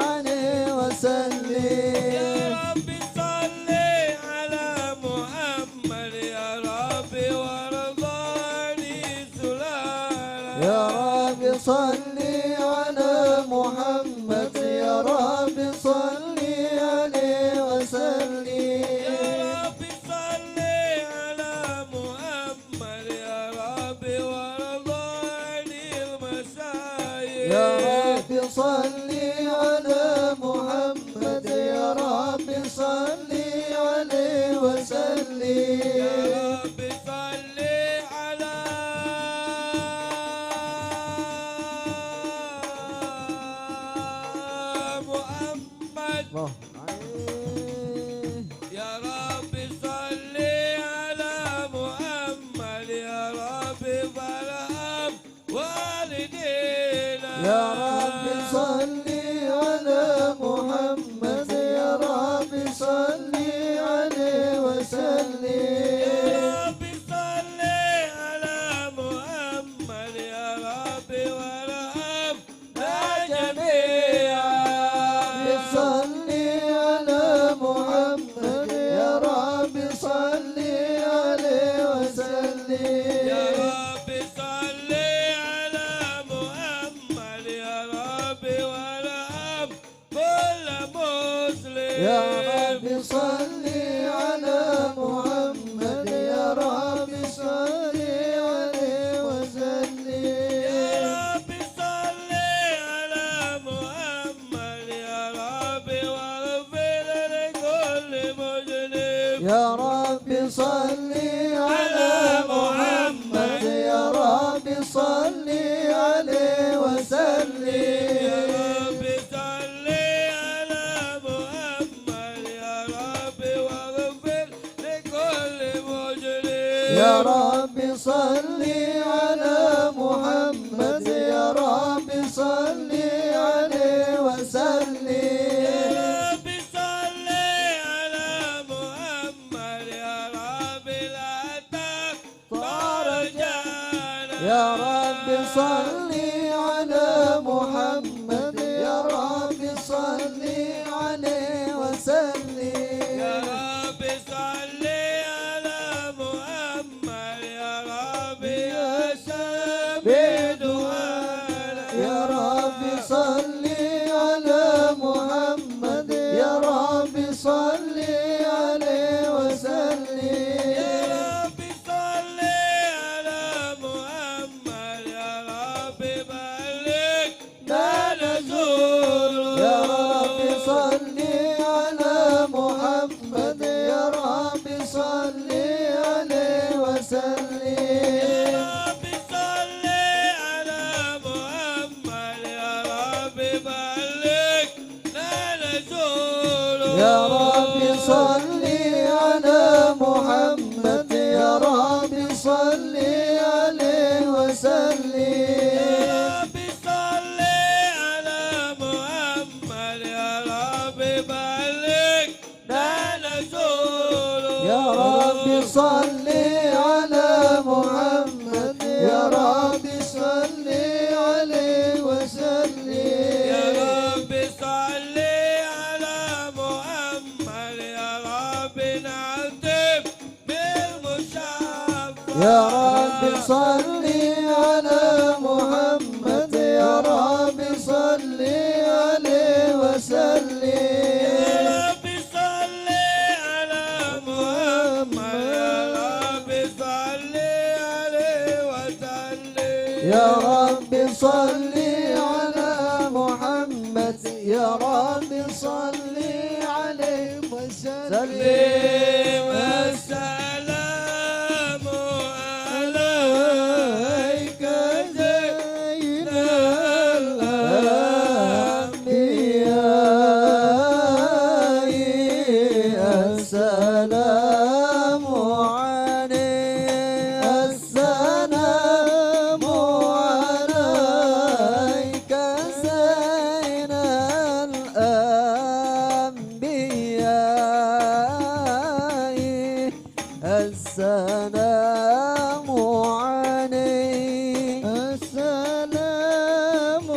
عليه وسلم. يا ربي صل على محمد يا ربي وارضى عن السلالة. يا ربي صل على محمد يا ربي صل عليه وسلم. يا ربي صل على محمد يا ربي وارضى عن المشايخ. يا ربي صل على محمد يا ربي صل عليه وسلم. يا ربي صل على محمد. يا ربي صل على محمد يا ربي فارحم والدينا. يا ربي صل على محمد يا ربي صل عليه وسلم. يا ربي صل على محمد يا ربي وارحمنا جميعا. صل على محمد يا ربي صل عليه وسلم. يا ربي صل على محمد يا ربي وارحم كل مسلم. يا ربي صل على محمد يا ربي صل عليه وسلم. يا ربي صل على محمد يا ربي واغفر لكل مجرم. يا ربي صل على محمد يا ربي صل عليه وسلم. يا ربي صل على محمد يا ربي واغفر لكل مجرم. يا ربي صل على محمد يا ربي صل عليه وسلم. يا ربي صل على محمد يا ربي لا تختار جانا. يا ربي صل على محمد يا ربي صل عليه وسلم. يا ربي صل على محمد يا ربي أسبح دعانا. يا ربي صل على محمد يا ربي صل عليه وسلم. يا ربي صل يا رب صل على محمد يا رب صل عليه وسلم يا رب صل على محمد يا رب صل عليه وسلم يا رب صل على محمد يا رب نعتب بالمشافى يا رب صل على محمد يا رب صل عليه وسلم يا رب صل على محمد يا رب صل عليه وسلم والسلام عليك زين الأنبياء السلام عليك السلام عليك زين الأنبياء السلام عليك السلام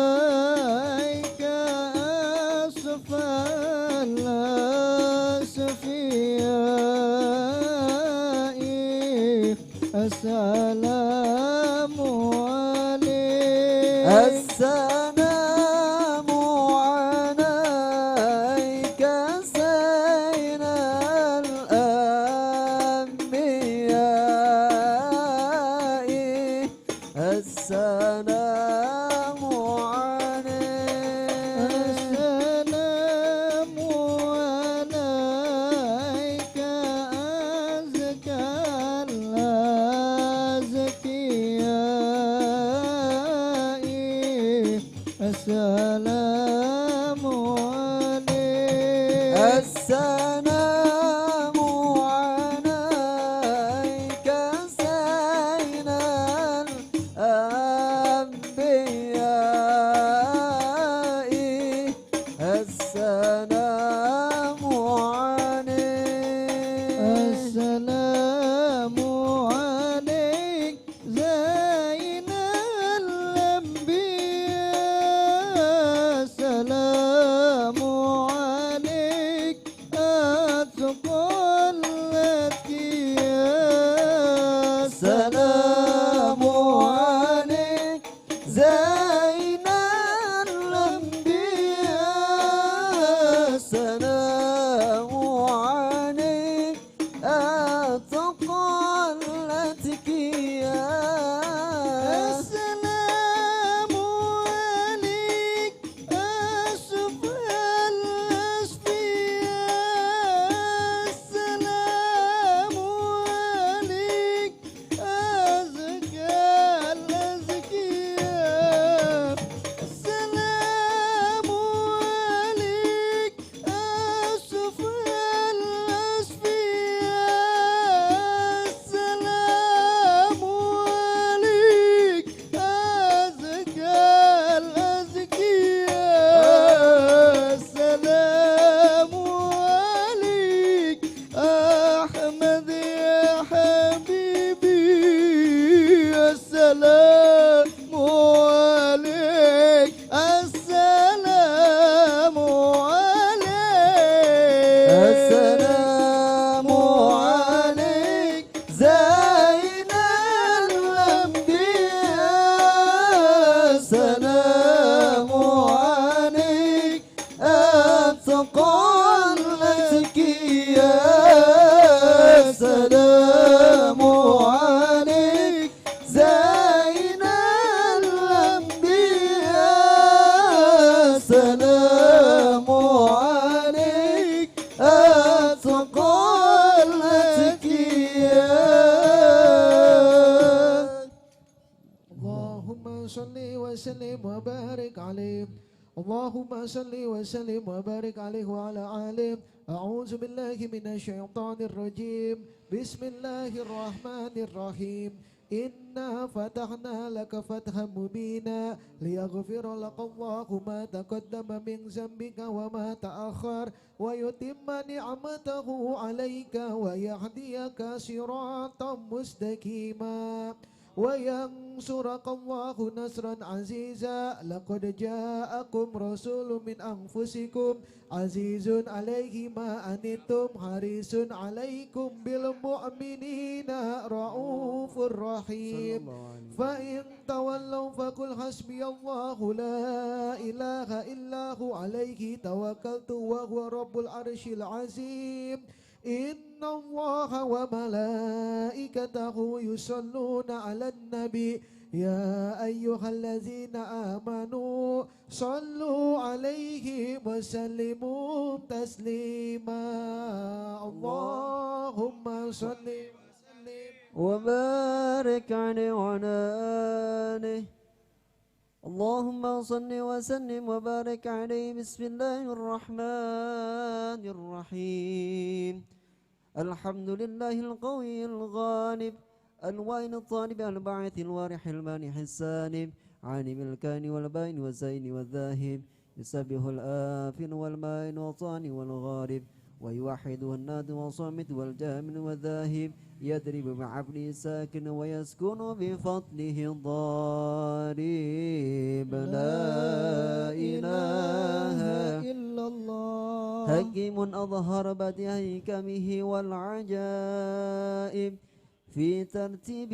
عليك أسفى الأسفياء السلام عليك السلام عليك زين الأنبياء السلام عليك السلام عليك أزكى الأزكياء السلام عليك السلام عليك زين الأنبياء السلام عليك السلام عليك زين الأنبياء السلام عليك أتقى الأتقياء السلام عليك زين الأنبياء السلام عليك أتقى الأتقياء السلام عليك أشفى الأشفياء السلام عليك أزكى الأزكياء السلام عليك أشفى الأشفياء السلام عليك أزكى الأزكياء السلام عليك أحمد يا حبيبي السلام عليك السلام عليك السلام عليك زين الأنبياء السلام عليك أتقى الأتقياء السلام عليك زين الأنبياء السلام عليك أتقى الأتقياء اللهم صل وسلم وبارك عليه اللهم صل وسلم وبارك عليه وعلى آله. أعوذ بالله من الشيطان الرجيم. بسم الله الرحمن الرحيم. إنا فتحنا لك فتحا مبينا ليغفر لك الله ما تقدم من ذنبك وما تأخر ويتم نعمته عليك ويهديك صراطا مستقيما وينصرك الله نصرا عزيزا. لقد جاءكم رسول من أنفسكم عزيز عليه ما أنتم حريص عليكم بالمؤمنين رؤوف رحيم. فإن تولوا فقل حسبي الله لا إله إلا هو عليه توكلت وهو رب العرش العظيم. إن الله وملائكته يصلون على النبي يا أيها الذين آمنوا صلوا عليه وسلموا تسليما. اللهم صل وسلم وبارك عليه وعلى آله. اللهم صل وسلم وبارك عليه. بسم الله الرحمن الرحيم. الحمد لله القوي الغالب الواين الطالب الباعث الوارح المانح السالم عالم الكائن والبين والزين والذاهب يسبح الآفن والمائن والطعن والغارب ويوحده الناد والصامت والجامل والذاهب يدرب بعبده الساكن ويسكن بفضله الضارب. لا إله إلا الله. حكيم أظهر بديع حكمه والعجائب في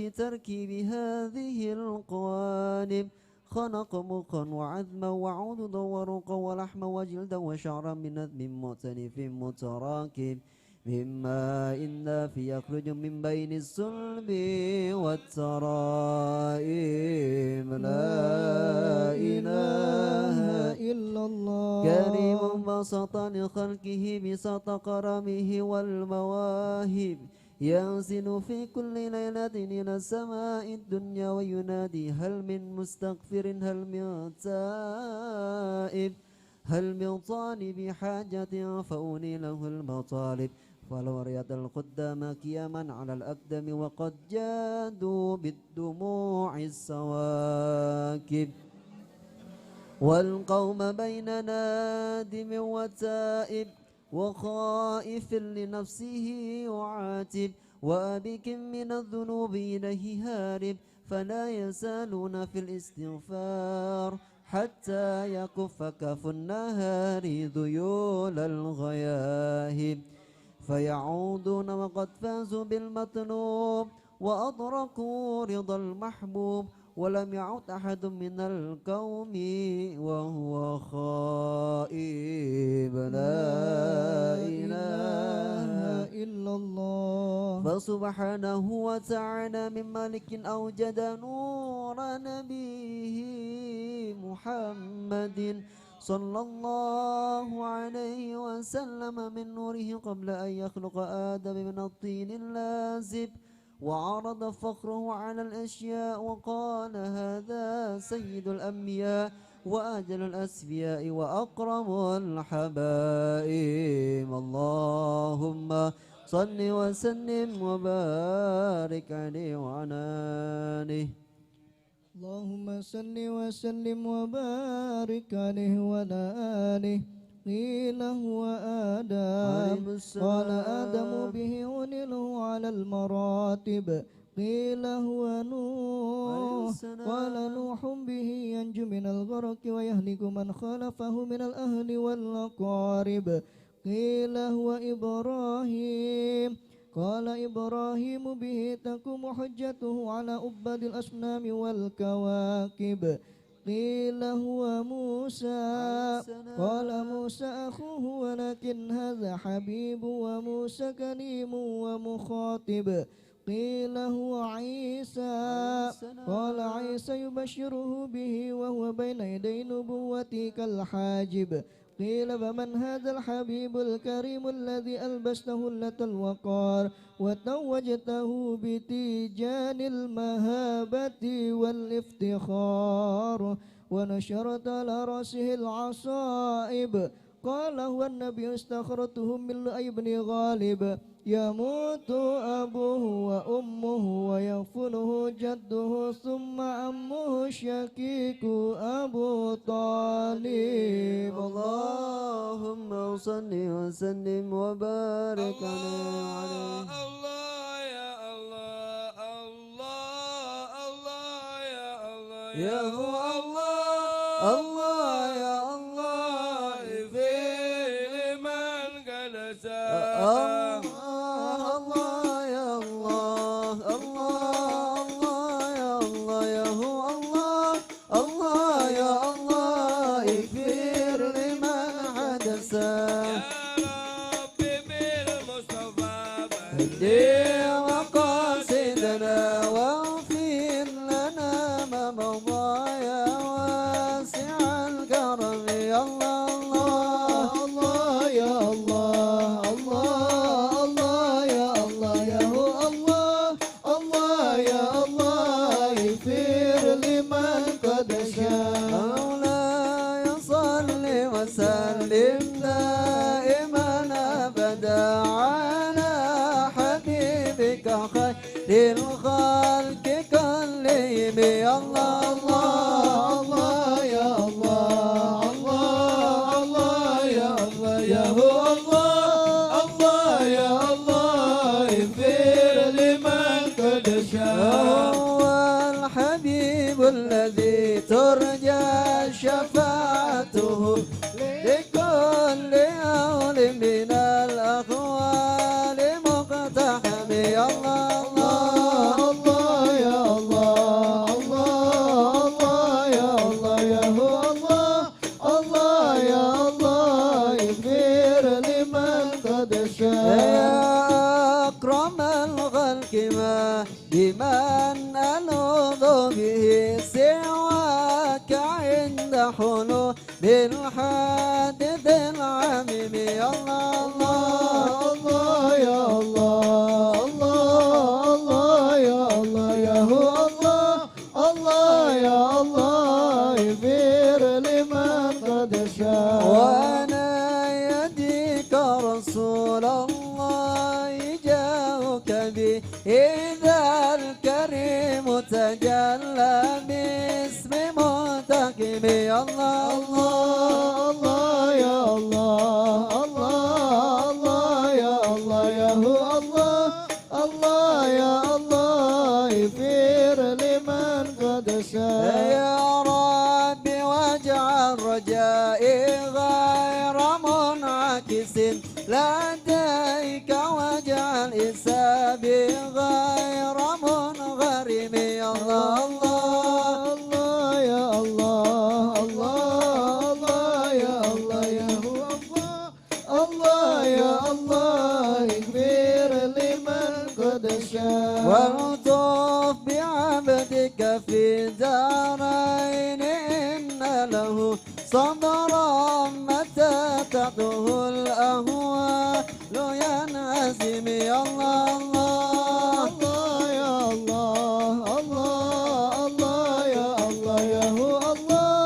تركيب هذه القوالب. خلق مخا وعظما وعضدا ورقا ولحما وجلدا وشعرا من نظم مختلف متراكب مما إن في يخرج من بين الصلب والترائب. لا إله إلا الله. كريم بسط لخلقه بسط كرمه والمواهب ينزل في كل ليلة إلى السماء الدنيا وينادي هل من مستغفر هل من تائب هل من طالب حاجة فأولي له المطالب. فلو ريت القدام قياما على الأقدم وقد جادوا بالدموع السواكب والقوم بين نادم وتائب وخائف لنفسه يعاتب وأبك من الذنوب إليه هارب. فلا يزالون في الاستغفار حتى يكف كف النهار ذيول الغياهب. فيعودون وقد فازوا بالمطلوب وأدركوا رضا المحبوب ولم يعد أحد من القوم وهو خائب. لا إله إلا الله. فسبحانه وتعالى من ملك أوجد نور نبيه محمد صلى الله عليه وسلم من نوره قبل أن يخلق آدم من الطين اللازب وعرض فخره على الأشياء وقال هذا سيد الأنبياء وأجل الأسفياء وأكرم الحبائب. اللهم صل وسلم وبارك عليه وعلى آله. اللهم صل وسلم وبارك عليه وعلى آله. قيل هو آدم قال آدم به أنله على المراتب. قيل هو نوح قال نوح به ينجو من الغرق ويهلك من خالفه من الأهل والأقارب. قيل هو إبراهيم قال إبراهيم به تقوم حجته على عباد الأصنام والكواكب. قيل هو موسى قال موسى أخوه ولكن هذا حبيب وموسى كريم ومخاطب. قيل هو عيسى قال عيسى يبشره به وهو بين يدي نبوته كالحاجب. قيل فمن هذا الحبيب الكريم الذي ألبسته هلة الوقار وتوجته بتيجان المهابة والافتخار ونشرت على رأسه العصائب. قال هو النبي استخرته من لؤي بن غالب. يموت أبوه وأمه ويغفله جده ثم عمه الشقيق أبو طالب. اللهم صل وسلم وبارك عليه. الله يا الله الله الله يا الله يا هو الله الله يا الله في لمن قد ساء الله يا الله الله الله يا الله يا هو الله الله يا الله اغفر لمن حدث يا ربي بالمصطفى اهدي مقاصدنا واغفر لنا ما مضى يا واسع الكرم يا الله الله يا الله الله الله يا الله يا هو الله الله يا الله اغفر لمن قد شاء. مولاي صل وسلم دائما ابدا على حبيبك خير الخلق كلهم يا الله الله يا الله الله الله يا الله يا هو الله الله يا الله اغفر لمن قد شاء. هو الحبيب الذي ترجى شفاعته لكل أول من الأقوال مقتحم يا الله الله يا الله الله الله يا الله يا هو الله الله يا الله اغفر لمن قد شاء. يا أكرم الخلق ما بمن ألوذ به سواك عند حلول الحادث العميم يا الله الله يا الله الله الله يا الله يا هو الله الله يا الله اغفر لمن قد شاء. وأنا يديك رسول الله جاءك به إذا الكريم تجلى باسم منتقم يا الله الله يا الله الله الله يا الله يا هو الله الله يا الله اغفر لمن قد شاء. يا رب واجعل رجائي غير منعكس لديك واجعل حسابي غير منغرم يا الله الله يا الله الله الله يا الله يا هو الله الله يا الله اغفر لمن قد شاء. والطف بعبدك في الدارين إن له صبرا متى تقه الأهوال ينهزم يا الله الله يا الله الله الله يا الله يا هو الله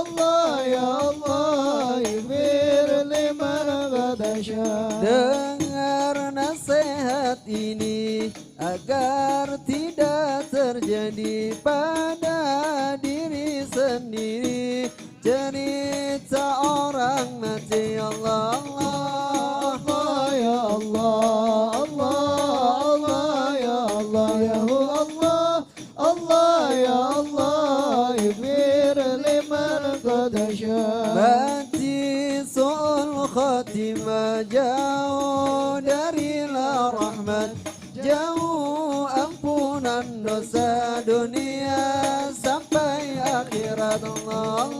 الله يا الله اغفر لمن قد شاء. Dengar nasihat ini agar tidak terjadi pada diri sendiri cerita orang mati Allah Allah ya Allah Allah Allah ya Allah ya hu Allah Allah ya Allah ighfir liman qad syaa. Mati su'ul khatimah jauh dari rahmat, jauh ampunan dosa dunia sampai akhirat Allah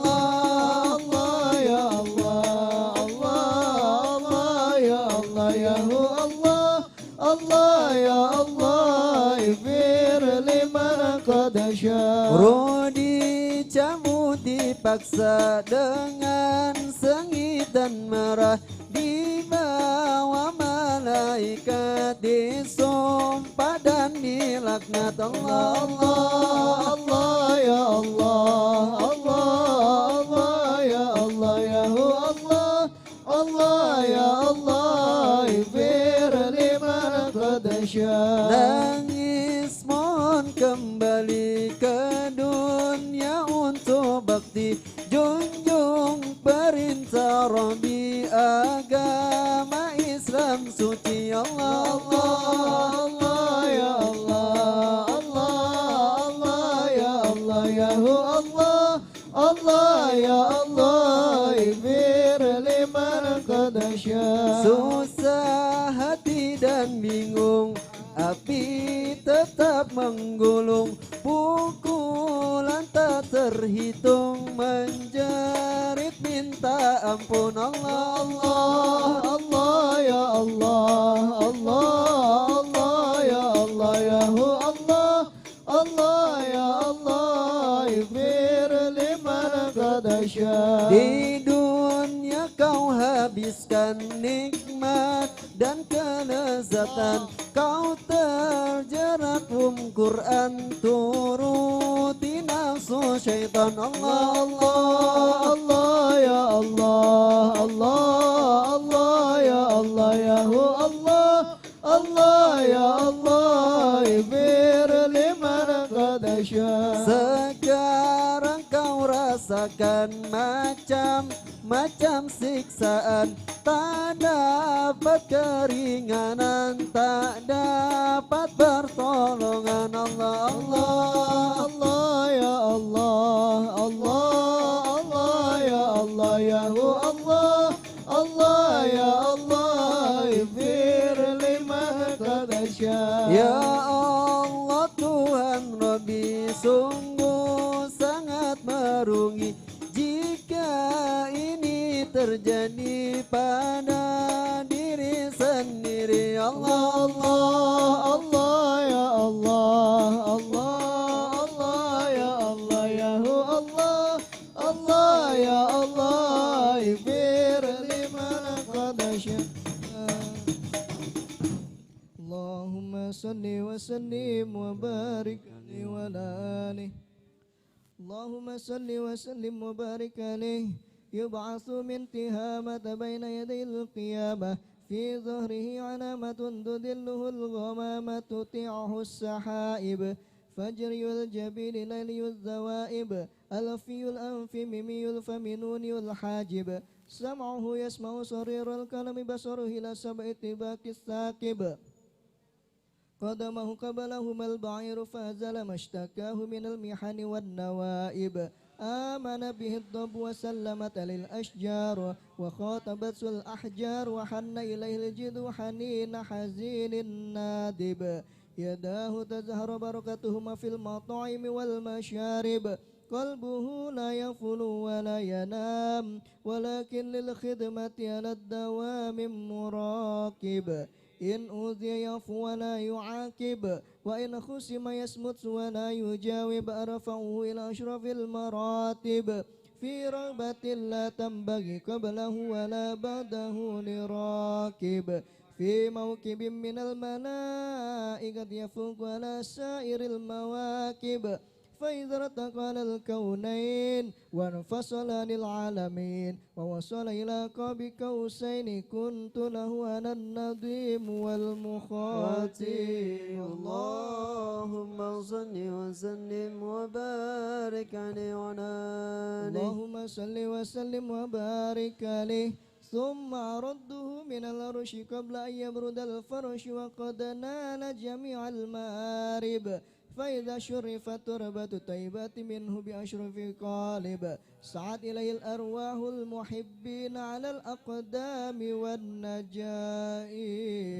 Allah ya Allah Allah Allah ya Allah ya hu Allah Allah ya Allah ighfir liman qad syaa. Roh dicabut dipaksa dengan sengit dan marah, dibawa malaikat disumpah dan dilaknat Allah Allah Allah ya Allah Allah kembali ke dunia untuk bakti, junjung perintah Rabbi, agama Islam suci. Allah Allah ya Allah, Allah Allah ya Allah, ya Allah, Allah ya Allah, ighfir liman qad syaa. Susah hati dan bingung, api tetap menggulung, pukulan tak terhitung, menjerit minta ampun. Allah Allah Allah ya Allah, Allah Allah ya Allah, ya Allah, Allah ya Allah, ighfir liman qad syaa. Di dunia kau habiskan nikmat dan kelezatan, kau terjerat Quran, turuti nafsu syaitan. Allah Allah Allah ya Allah, Allah Allah ya Allah, ya Allah, Allah ya Allah, ighfir liman qad syaa. Sekarang kau rasakan macam-macam siksaan, tak dapat keringanan, tak dapat pertolongan. Allah Allah Allah ya Allah, Allah Allah ya Allah, ya Allah, Allah ya Allah, ighfir liman qad syaa. Ya Allah Tuhan Rabbi, sungguh sangat merungi jika ini terjadi pada diri sendiri. Allah Allah Allah ya Allah, Allah Allah ya Allah, ya Allah, Allah ya Allah, ighfir liman qad syaa. Allahumma salli wa sallim wa barik alaihi wa ala alihi. Allahumma salli wa sallim wa barik alaihi. Yub'atsu min tihamata baina yadayil qiyamah, fi dhahrihi alamatun tudilluhu al-ghamamatu ti'ahu as-sahaib, fajriyul jabili layliyul zawaib, alfiyul anfi mimiyul faminuniyul hajib, sam'uhu yasma'u sarirul kalami basaruhu ila sab'i tibakis saqib, qadamahu qabalahu mal-ba'iru fazala mashtakahu minal mihani wan nawaib, amana bihi ad-dab wa sallamat lil ashjar wa khatabat sul ahjar wa hanna ilaihi al-jidu hanina hazinin nadib, yadahu tazharu barakatuhuma fil mat'imi wal masharib, qalbuhu la yafulu wa la yanam walakin lil khidmati ala ad-dawami muraqib, in udhiya yafu wa la yu'aqib, wa in khusima yasmut wa la yujawib, arfa'uhu ila ashrafil maratib, fi ragbatin la tambaghi qablahu wa la ba'dahu lirakib, fi mawkibin minal malaikati yafuq ala sairil mawakib, فإذا ارتقى على الكونين وانفصل عن العالمين ووصل إلى قاب قوسين كنت له أنا النظيم والمخاطب. اللهم صل وسلم وبارك عليه وعلى آله. اللهم صل وسلم وبارك عليه. ثم رده من العرش قبل أن يبرد الفرش وقد نال جميع المآرب، فإذا شرفت تربة طيبة منه بأشرف قالب، سعت إليه الأرواح المحبين على الأقدام والنجائب.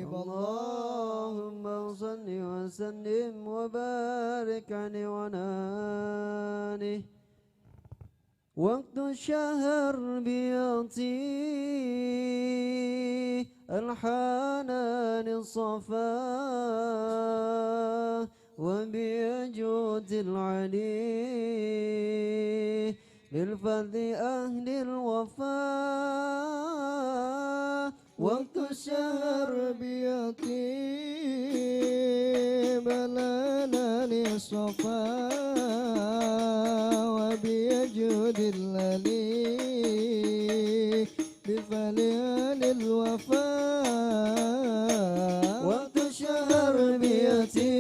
اللهم صل وسلم وبارك عليه وعلى آله. وقت الشهر بيعطي الحنان الصفا، وبيجود العلي للفضل أهل الوفاء. وقت الشهر بيطيب الأنان الصفا، وبيجود الذي بفضل أهل الوفاء. وقت الشهر بيطيب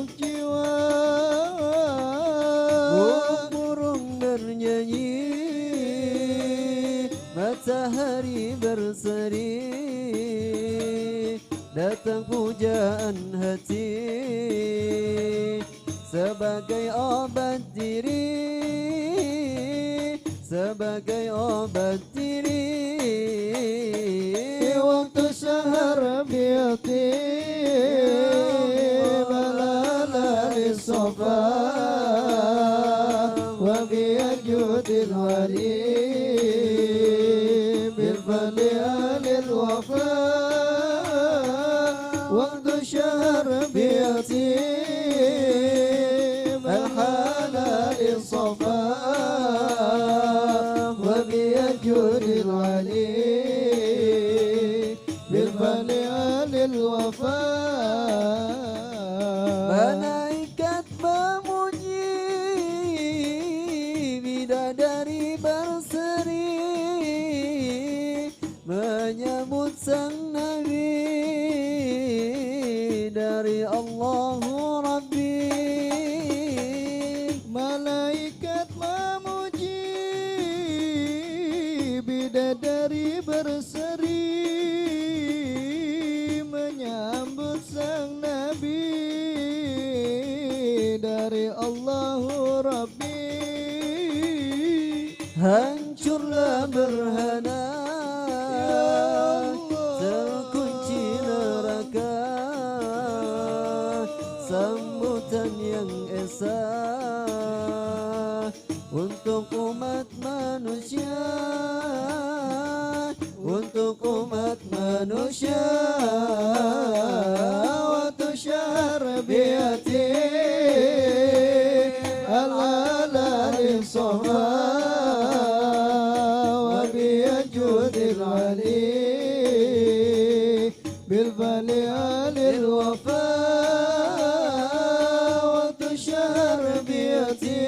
peluk jiwa. Burung bernyanyi, matahari berseri, datang pujaan hati sebagai obat diri, sebagai obat diri. Waktu sahar biati balala lisofa wa biyajudil wali bil fali alil wafa. Waktu sahar biati balala lisofa wa biyajudil wali Malaikat memuji, bidadari berseri, menyambut sang Nabi dari Allahu Rabbi. Malaikat memuji, bidadari berseri, menyambut sang Nabi dari Allahu Rabbi. Hancurlah berhana, terkunci neraka, sambutan yang esa untuk umat manusia, untuk umat manusia. Waktu syahr biati al-alali sofa wa biyajudil ali bil fali alil wafa. Waktu syahr biati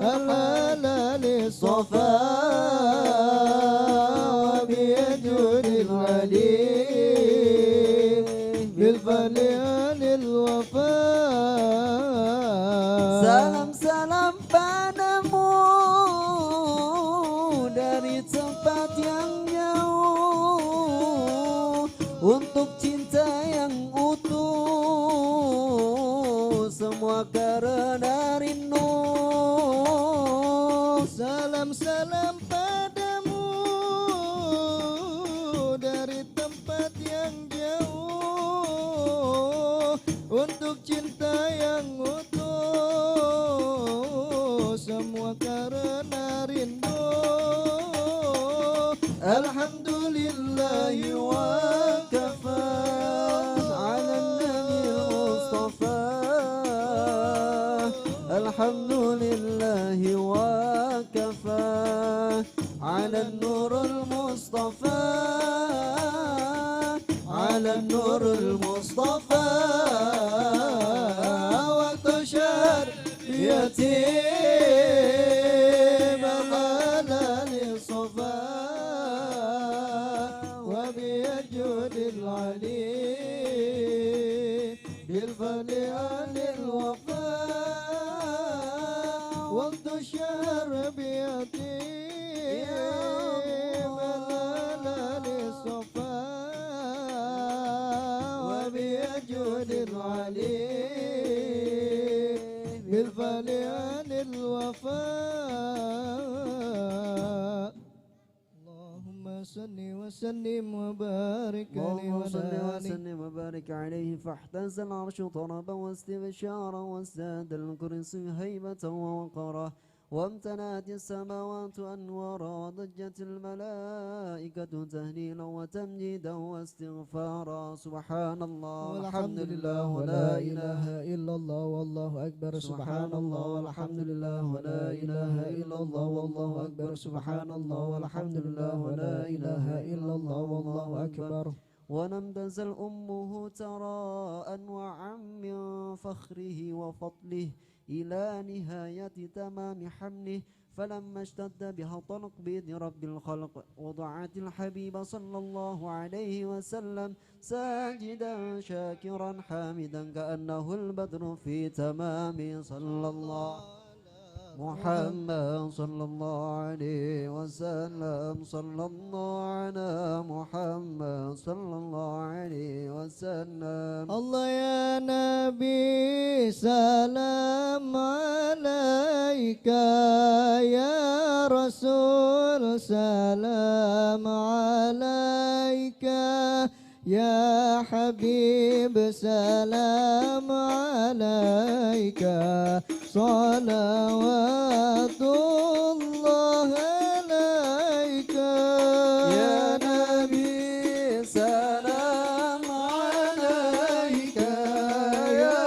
al-alali sofa wa biyajudil ali bil fali alil wafa. Salam-salam padamu dari tempat yang jauh, untuk cinta yang utuh, semua karena rindu. Salam-salam padamu dari tempat yang jauh, untuk cinta yang utuh, semua karena rindu. Alhamdulillahi wa kafa ala nabi Mustafa. Alhamdulillahi wa kafa ala nurul Mustafa, ala nurul Mustafa. waktu syahr yatim al-alali sofa wa biyajudil ali bil fali alil wafa. Waktu syahr biyatim al-alali sofa wa biyajudil ali bil fali alil wafa. Allahumma salli wa sallim wa barik alaihi اللهم wa صل ala وسلم وبارك عليه فاحتز العرش طربا واستبشارا وازداد الكرسي هيبة ووقارا وامتلأت السماوات أنوارا وضجت الملائكة تهليلا وتمجيدا واستغفارا. سبحان الله والحمد لله ولا إله إلا الله والله أكبر. سبحان الله والحمد لله ولا إله إلا الله والله أكبر. سبحان الله والحمد لله ولا إله إلا الله والله أكبر. ولم تزل أمه ترى أنواعا من فخره وفضله إلى نهاية تمام حمله، فلما اشتد بها الطلق بإذن رب الخلق وضعت الحبيب صلى الله عليه وسلم ساجدا شاكرا حامدا كأنه البدر في تمام صلى الله محمد صلى الله عليه وسلم صلى الله على محمد صلى الله عليه وسلم الله يا نبي سلام عليك يا رسول سلام عليك يا حبيب سلام عليك صلوات الله عليك يا نبي سلام عليك يا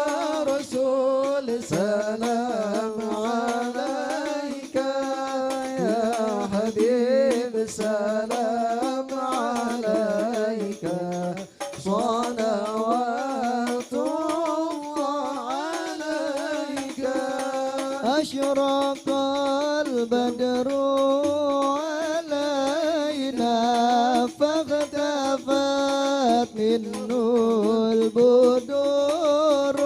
رسول سلام عليك يا حبيب سلام عليك صلوات الله عليك أشرق البدر علينا فاختفت منه البدور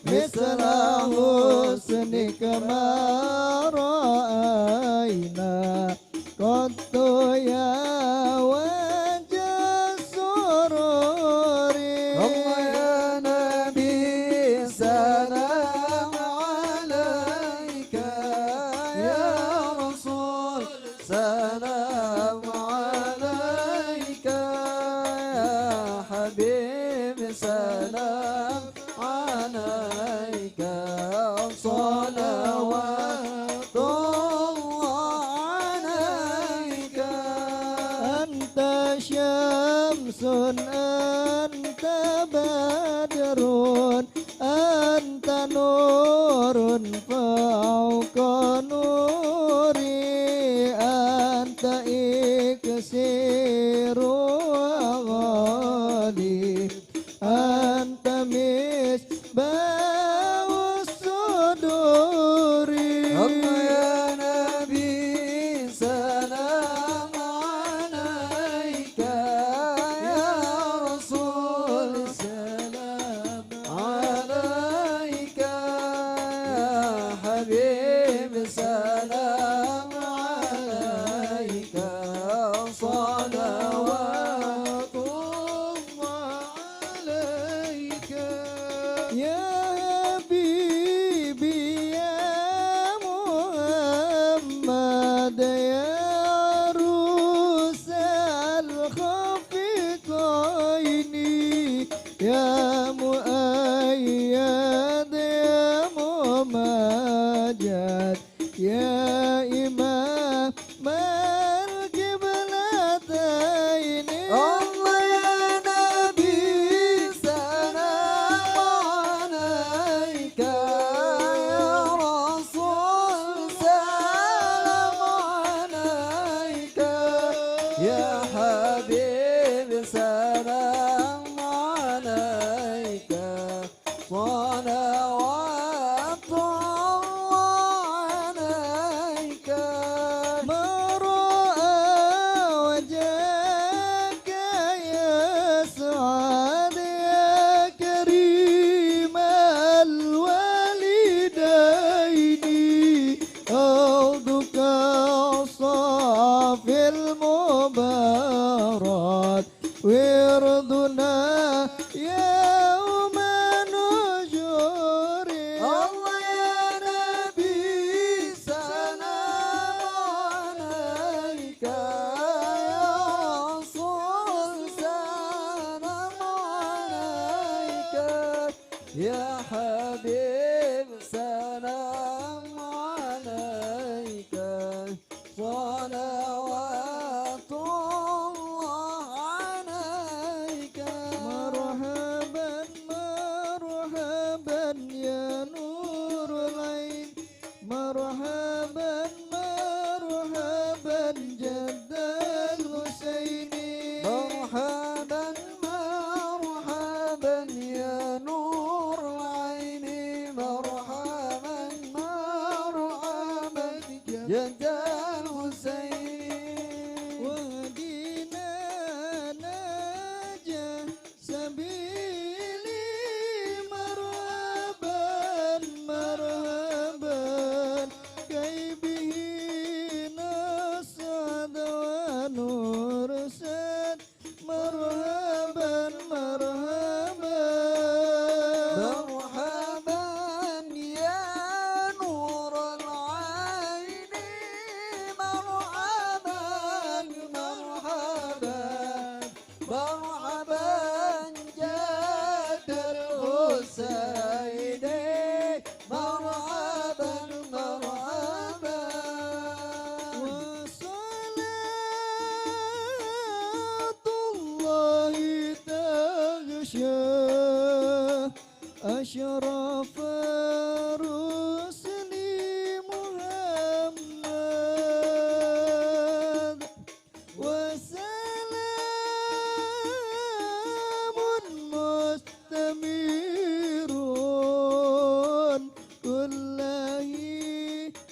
مثل حسنك ما رأينا قط يا وجه السرور الله يا نبي سلام عليك يا رسول سلام عليك يا حبيب سلام عليك صلوات الله عليك أنت شمس أنت بدر أنت نور فوق نوري أنت إكسير وغالي أنت مصباح الصدور الله يا نبي سلام عليك يا رسول سلام عليك يا حبيب سلام عليك صلوات الله عليك يا حبيبي يا محمد يا عروس الخفقين يا مؤيد يا ممجد يا إمام القبلتين الله يا نبي سلام عليك يا رسول سلام عليك يا حبيب سلام عليك صلوات الله عليك ما رأى وجهك يسعد يا كريم الوالدين عودك الصافي المبارك وردنا يوم نشور الله يا نبي سلام عليك يا رسول سلام عليك يا حبيب سلام عليك صلوات الله عليك مرحبا مرحبا يا نور العين مرحبا مرحبا جد الحسين مرحبا مرحبا يا نور العين جد الحسين واهدنا نجا سبيلي مرحبا مرحبا كي به نصعد ونرسل مرحبا مرحبا مرحبا يا نور العين مرحبا مرحبا مرحبا جد الحسين مرحبا مرحبا وصلاة الله تغشى أشرف رسل محمد وسلام مستمر كل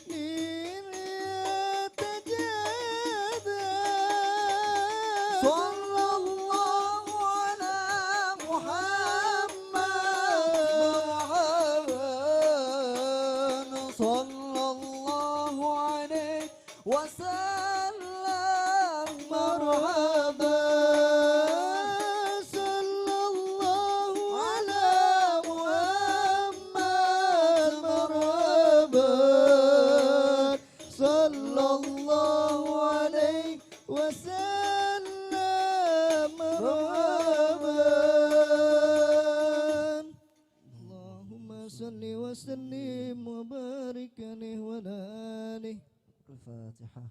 حين يتجدد صلى الله على محمد مرحبا صلى الله عليه وسلم مرحبا صلى الله على محمد مرحبا صلى الله عليه وسلم مرحبا اللهم صل وسلم وبارك عليه وعلى آله الفاتحة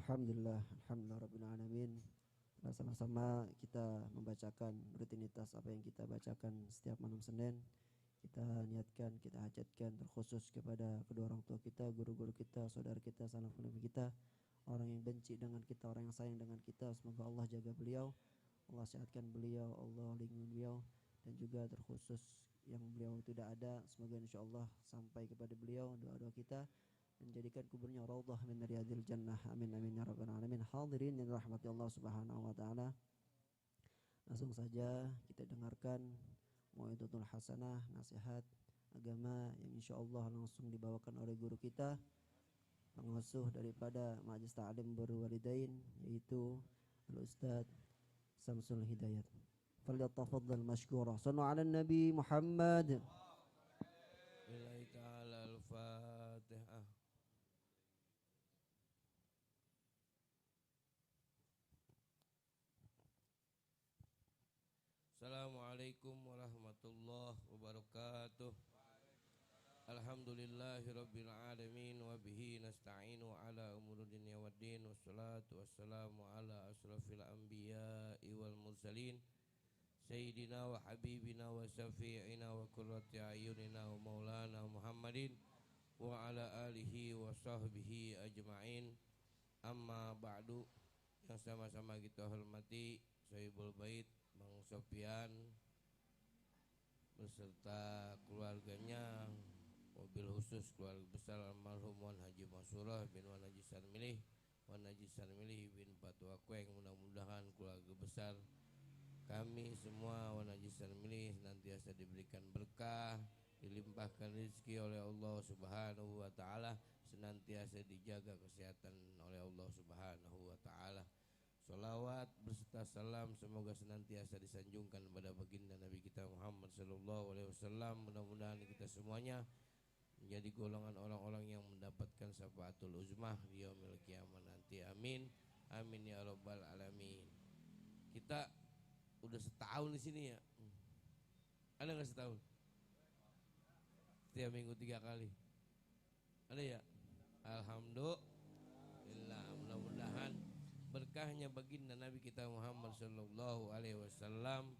Alhamdulillah, alhamdulillah rabbil alamin. Sama-sama kita membacakan rutinitas apa yang kita bacakan setiap malam Senin. Kita niatkan, kita hajatkan terkhusus kepada kedua orang tua kita, guru-guru kita, saudara kita, salaf nabi kita, orang yang benci dengan kita, orang yang sayang dengan kita. Semoga Allah jaga beliau, Allah sehatkan beliau, Allah lindungi beliau, dan juga terkhusus yang beliau tidak ada, semoga insyaallah sampai kepada beliau doa-doa kita dan jadikan kuburnya raudhah min riyadil jannah. Amin amin ya rabbal alamin. Hadirin yang dirahmati Allah Subhanahu wa taala. Langsung saja kita dengarkan mau'izatul hasanah, nasihat agama yang insyaallah langsung dibawakan oleh guru kita, pengasuh daripada Majelis Ta'lim Birrul Walidain, yaitu Al-Ustaz Samsul Hidayat. Falyatafaddal mashkura. Sallu 'alan Nabi Muhammad. Lillahi ta'ala al-Fatihah. Assalamualaikum warahmatullahi wabarakatuh. Alhamdulillahi rabbil alamin wa bihi nasta'inu ala umuri dunya waddin wassalatu wassalamu ala asrafil anbiya'i wal mursalin sayyidina wa habibina wa syafi'ina wa qurrati ayunina wa maulana Muhammadin wa ala alihi wa sahbihi ajma'in. Amma ba'du, yang sama-sama kita hormati Sahibul Bait Bang Sofyan beserta keluarganya, mobil khusus keluarga besar almarhum Wan Haji Mansurah bin Wan Haji Sarmilih, Wan Haji Sarmilih bin Patwa Kweng. Mudah-mudahan keluarga besar kami semua Wan Haji Sarmilih senantiasa diberikan berkah, dilimpahkan rezeki oleh Allah Subhanahu wa taala, senantiasa dijaga kesehatan oleh Allah Subhanahu wa taala. Salawat berserta salam semoga senantiasa disanjungkan pada baginda Nabi kita Muhammad sallallahu alaihi wasallam. Mudah-mudahan kita semuanya menjadi golongan orang-orang yang mendapatkan syafaatul uzmah di yaumil qiyamah nanti. Amin. Amin ya rabbal alamin. Kita udah setahun di sini ya. Ada enggak setahun? Setiap minggu 3 kali. Ada ya? Alhamdulillah. Mudah-mudahan berkahnya baginda Nabi kita Muhammad sallallahu alaihi wasallam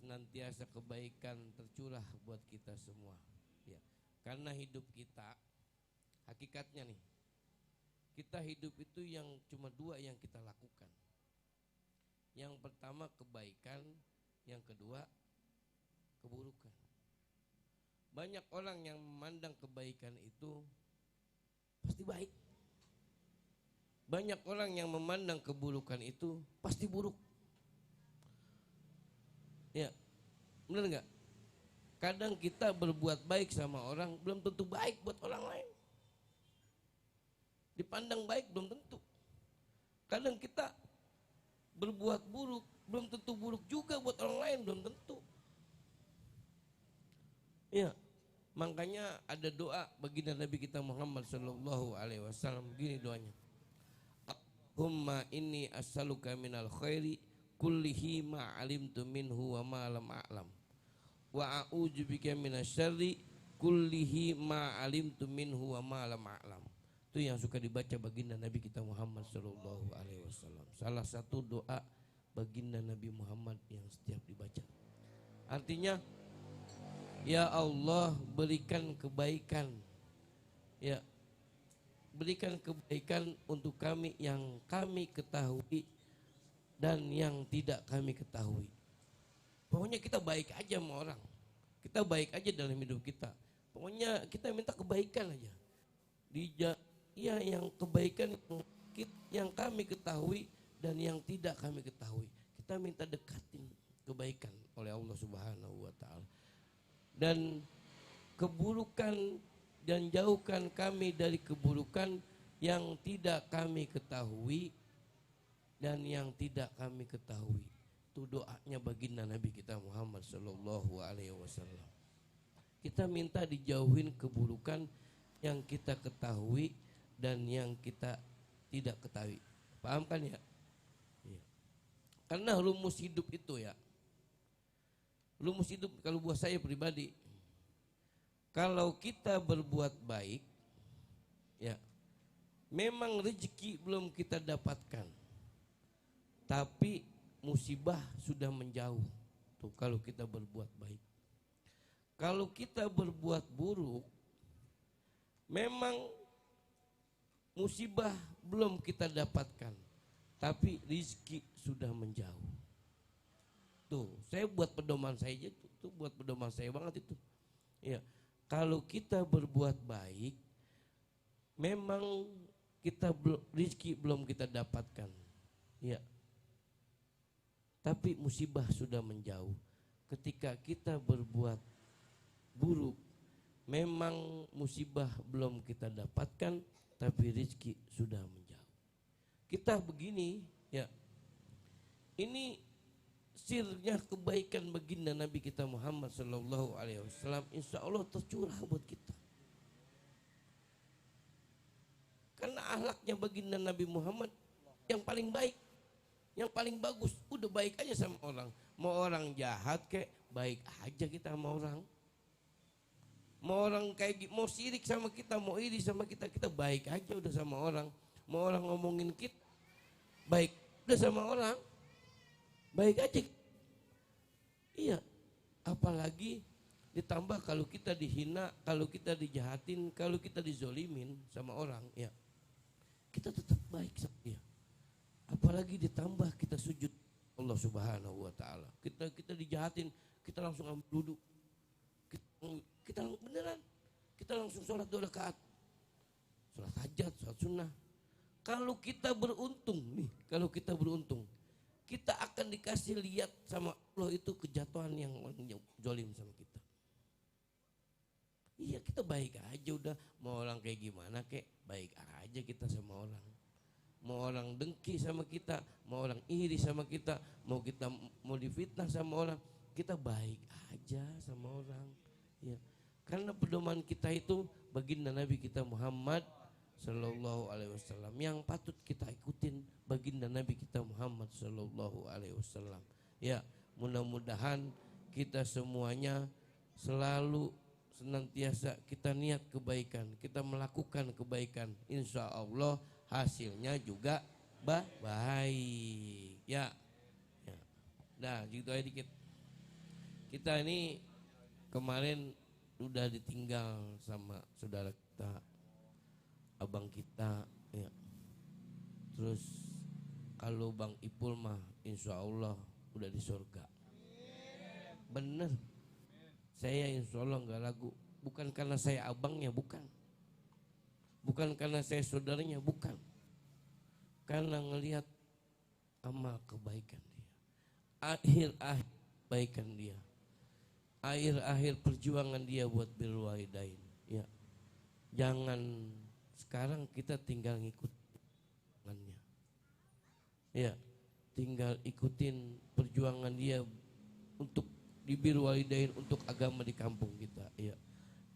senantiasa kebaikan tercurah buat kita semua. Ya. Karena hidup kita hakikatnya nih, kita hidup itu yang cuma 2 yang kita lakukan. Yang pertama kebaikan, yang kedua keburukan. Banyak orang yang memandang kebaikan itu pasti baik. Banyak orang yang memandang keburukan itu pasti buruk. Ya, benar nggak? Kadang kita berbuat baik sama orang belum tentu baik buat orang lain. Dipandang baik belum tentu. Kadang kita berbuat buruk belum tentu buruk juga buat orang lain, belum tentu. Ya, makanya ada doa baginda Nabi kita Muhammad sallallahu alaihi wasallam, gini doanya. Allahumma inni as'aluka minal khairi kullihi ma 'alimtu minhu wa ma lam a'lam. Wa a'udzubika minasyarri kullihi ma 'alimtu minhu wa ma lam a'lam. Itu yang suka dibaca baginda Nabi kita Muhammad sallallahu alaihi wasallam. Salah satu doa baginda Nabi Muhammad yang setiap dibaca. Artinya, ya Allah berikan kebaikan. Ya, berikan kebaikan untuk kami yang kami ketahui dan yang tidak kami ketahui. Pokoknya kita baik aja sama orang. Kita baik aja dalam hidup kita. Pokoknya kita minta kebaikan aja. Ya, yang kebaikan yang kami ketahui dan yang tidak kami ketahui. Kita minta dekatin kebaikan oleh Allah Subhanahu wa taala. Dan keburukan, dan jauhkan kami dari keburukan yang tidak kami ketahui dan yang tidak kami ketahui. Itu doanya baginda Nabi kita Muhammad sallallahu alaihi wasallam. Kita minta dijauhin keburukan yang kita ketahui dan yang kita tidak ketahui. Paham kan ya? Ya. Karena rumus hidup itu ya. Rumus hidup kalau buat saya pribadi, kalau kita berbuat baik, ya, memang rezeki belum kita dapatkan, tapi musibah sudah menjauh. Tuh kalau kita berbuat baik. Kalau kita berbuat buruk, memang musibah belum kita dapatkan, tapi rezeki sudah menjauh. Tuh, saya buat pedoman saya aja tuh buat pedoman saya banget itu. Ya, kalau kita berbuat baik, memang kita rezeki belum kita dapatkan. Ya. Tapi musibah sudah menjauh. Ketika kita berbuat buruk, memang musibah belum kita dapatkan, tapi rezeki sudah menjauh. Kita begini, ya. Ini sirnya kebaikan baginda Nabi kita Muhammad sallallahu alaihi wasallam, insya Allah tercurah buat kita. Karena akhlaknya baginda Nabi Muhammad yang paling baik, yang paling bagus. Udah baik aja sama orang. Mau orang jahat kayak baik aja kita sama orang. Mau orang kayak mau sirik sama kita, mau iri sama kita, kita baik aja udah sama orang. Mau orang ngomongin kita, baik udah sama orang. Baik aja. Iya. Apalagi ditambah kalau kita dihina, kalau kita dijahatin, kalau kita dizolimin sama orang, ya. Kita tetap baik sama dia. Apalagi ditambah kita sujud Allah Subhanahu wa taala. Kita dijahatin, kita langsung ambil duduk. Kita beneran. Kita langsung sholat 2 rakaat. Sholat hajat, sholat sunnah. Kalau kita beruntung nih, kalau kita beruntung, kita akan dikasih lihat sama Allah itu kejatuhan yang zalim sama kita. Iya, kita baik aja udah. Mau orang kayak gimana kayak baik aja kita sama orang. Mau orang dengki sama kita, mau orang iri sama kita, mau difitnah sama orang, kita baik aja sama orang. Ya. Karena pedoman kita itu baginda Nabi kita Muhammad sallallahu alaihi wasallam yang patut kita ikutin, baginda Nabi kita Muhammad sallallahu alaihi wasallam. Ya, mudah-mudahan kita semuanya selalu senantiasa kita niat kebaikan, kita melakukan kebaikan. Insya Allah hasilnya juga baik. Ya. Ya. Nah, gitu aja dikit. Kita ini kemarin udah ditinggal sama saudara kita, abang kita, ya. Terus Kalau Bang Ipul mah insya Allah udah di surga. Bener. Saya insya Allah nggak ragu. Bukan karena saya abangnya, bukan. Bukan karena saya saudaranya, bukan. Karena ngelihat amal kebaikan dia, akhir-akhir kebaikan dia, akhir-akhir perjuangan dia buat birrul walidain. Ya, jangan sekarang kita tinggal ngikut perjuangannya. Ya, tinggal ikutin perjuangan dia untuk di birrul walidain, untuk agama di kampung kita. Ya,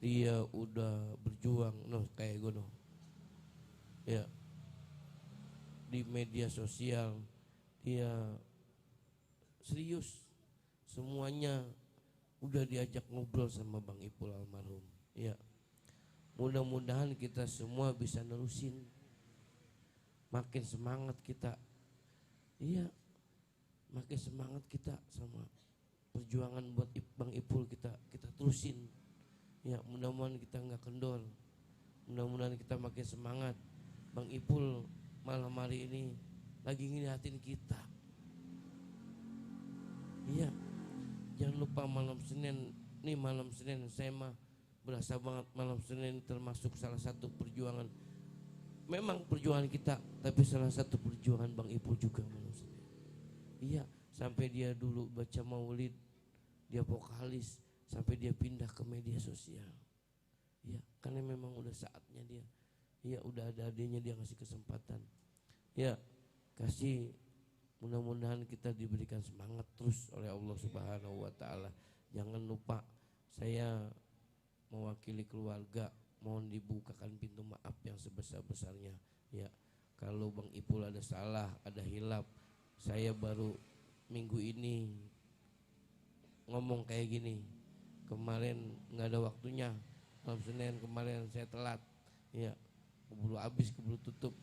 dia udah berjuang, kayak gue ya, di media sosial dia serius, semuanya udah diajak ngobrol sama Bang Ipul almarhum. Ya, mudah-mudahan kita semua bisa nerusin, makin semangat kita. Iya, makin semangat kita sama perjuangan buat Bang Ipul, kita terusin. Ya, mudah-mudahan kita nggak kendor, mudah-mudahan kita makin semangat. Bang Ipul malam hari ini lagi ngeliatin kita. Iya, jangan lupa malam Senin saya mah berasa banget malam Senin termasuk salah satu perjuangan. Memang perjuangan kita, tapi salah satu perjuangan Bang Ipul juga malam Senin. Iya, sampai dia dulu baca maulid, dia vokalis, sampai dia pindah ke media sosial. Iya, karena memang udah saatnya dia. Iya, udah ada adanya dia ngasih kesempatan. Ya, kasih, mudah-mudahan kita diberikan semangat terus oleh Allah Subhanahu wa taala. Jangan lupa, saya mewakili keluarga mohon dibukakan pintu maaf yang sebesar-besarnya. Ya, kalau Bang Ipul ada salah, ada hilap, saya baru minggu ini ngomong kayak gini. Kemarin nggak ada waktunya, malam Senin kemarin saya telat. Ya, keburu habis, keburu tutup.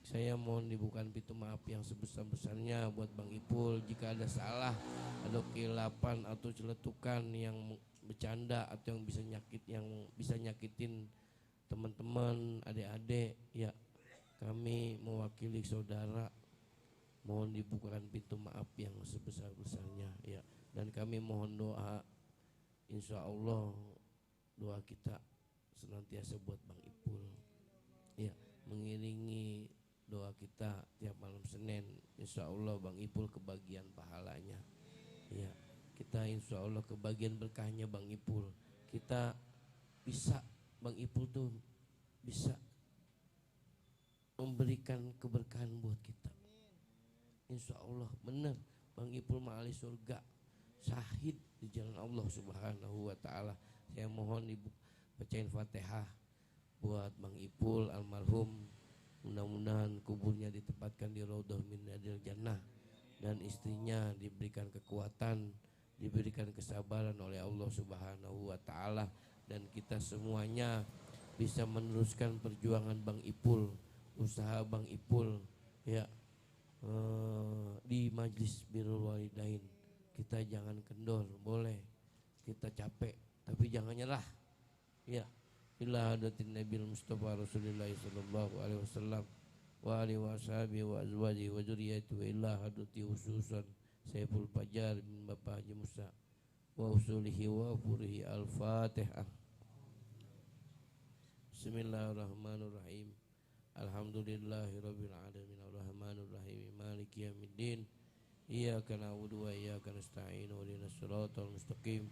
Saya mohon dibukakan pintu maaf yang sebesar-besarnya buat Bang Ipul. Jika ada salah, ada keilapan atau celetukan yang bercanda atau yang bisa nyakitin teman-teman, adik-adik, ya kami mewakili saudara mohon dibukakan pintu maaf yang sebesar-besarnya, ya. Dan kami mohon doa, insya Allah doa kita senantiasa buat Bang Ipul, ya, mengiringi doa kita tiap malam Senin. Insya Allah Bang Ipul kebagian pahalanya, ya, kita insya Allah kebagian berkahnya Bang Ipul. Kita bisa, Bang Ipul tuh bisa memberikan keberkahan buat kita, insya Allah. Bener, Bang Ipul mah ahli surga, syahid di jalan Allah Subhanahu wa taala. Saya mohon bacain Fatihah buat Bang Ipul almarhum. Mudah-mudahan kuburnya ditempatkan di Raudhah min Riyadil Jannah, dan istrinya diberikan kekuatan, diberikan kesabaran oleh Allah Subhanahu wa taala, dan kita semuanya bisa meneruskan perjuangan Bang Ipul, usaha Bang Ipul, ya, di Majlis Birrul Walidain. Kita jangan kendor, boleh kita capek tapi jangan nyerah, ya. Ila hadatin Nabil Mustafa Rasulullah sallallahu alaihi wasallam wa alihi washabihi wa azwajihi wa dzurriyyati wa ila hadati khususan Saiful Fajar bin Bapak Haji Musa wa usulihi wa furihi. Al-Fatihah. Bismillahirrahmanirrahim. Alhamdulillahirabbil alamin arrahmanir rahim maliki yaumiddin. Iyyaka na'budu wa iyyaka nasta'in ihdinas siratal mustaqim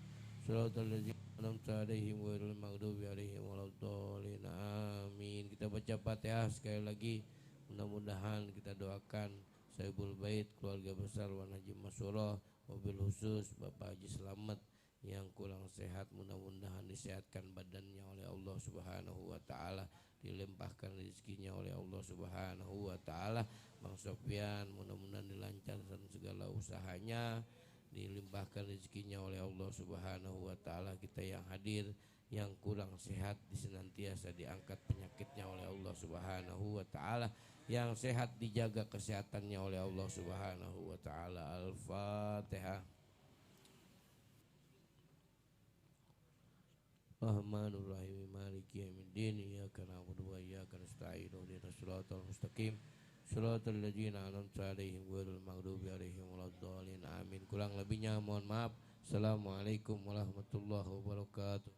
siratal ladzina an'amta 'alaihim ghairil maghdubi 'alaihim waladdallin. Amin. Kita baca Fatihah sekali lagi. Mudah-mudahan kita doakan Sahibul Bait, keluarga besar Wan Haji Masyurah, mobil khusus Bapak Haji Slamet yang kurang sehat, mudah-mudahan disehatkan badannya oleh Allah Subhanahu wa taala, dilimpahkan rezekinya oleh Allah Subhanahu wa taala. Bang Sofyan mudah-mudahan dilancarkan segala usahanya, dilimpahkan rezekinya oleh Allah Subhanahu wa taala. Kita yang hadir yang kurang sehat disenantiasa diangkat penyakitnya oleh Allah Subhanahu wa taala, yang sehat dijaga kesehatannya oleh Allah Subhanahu wa taala. Al-Fatihah. Rahmanur Rahim maliki yaumiddin. Iyyaka na'budu wa iyyaka nasta'in ihdinas siratal mustaqim Shiratal ladzina an'amta 'alaihim ghairil maghdubi 'alaihim waladdallin. Amin. Kurang lebihnya mohon maaf. Assalamualaikum warahmatullahi wabarakatuh.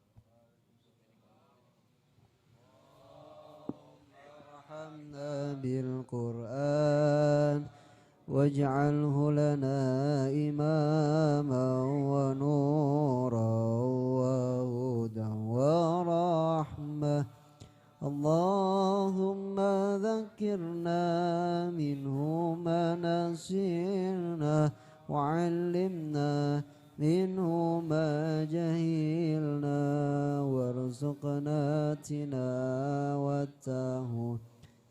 ارحمنا بالقرآن واجعله لنا إماما ونورا وهدى ورحمة. اللهم ذكرنا منه ما نسينا وعلمنا منه ما جهلنا وارزقنا تلاوته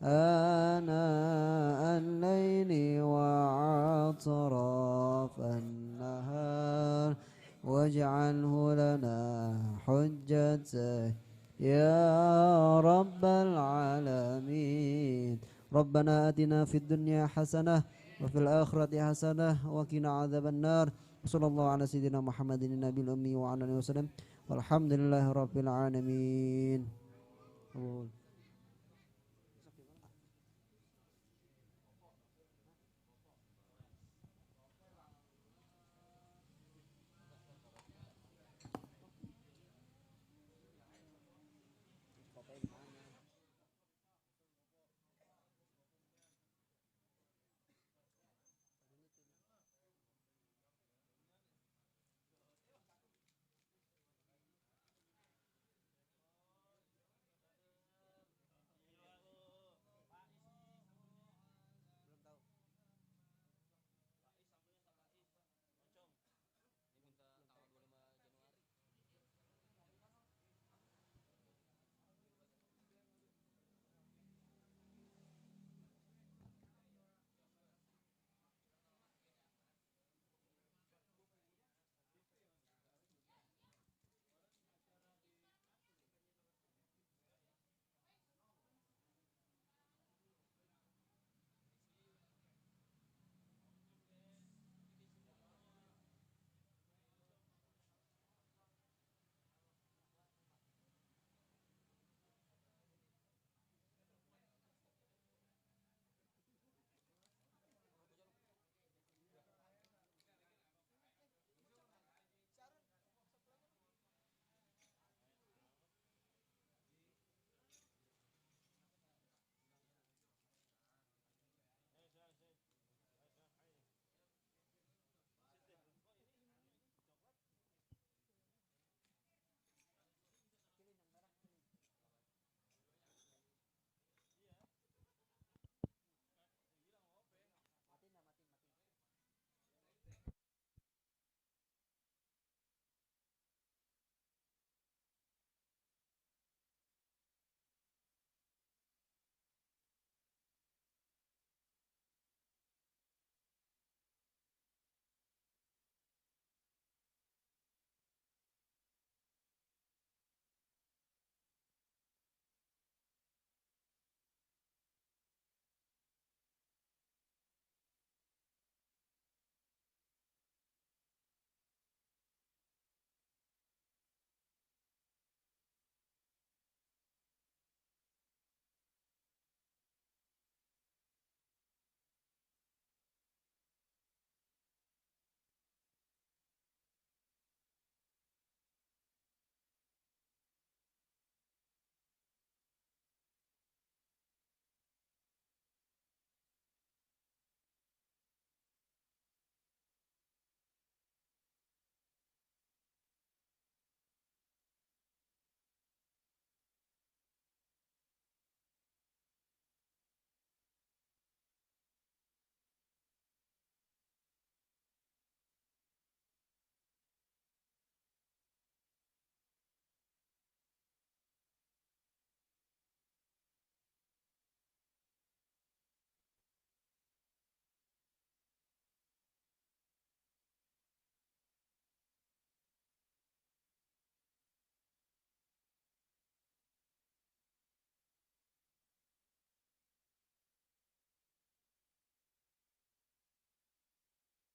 آناء الليل وأطراف النهار واجعله لنا حجة يا رب العالمين. ربنا آتنا في الدنيا حسنة وفي الآخرة حسنة وقنا عذاب النار. صلى الله على سيدنا محمد النبي الأمي وعلى آله وسلم والحمد لله رب العالمين.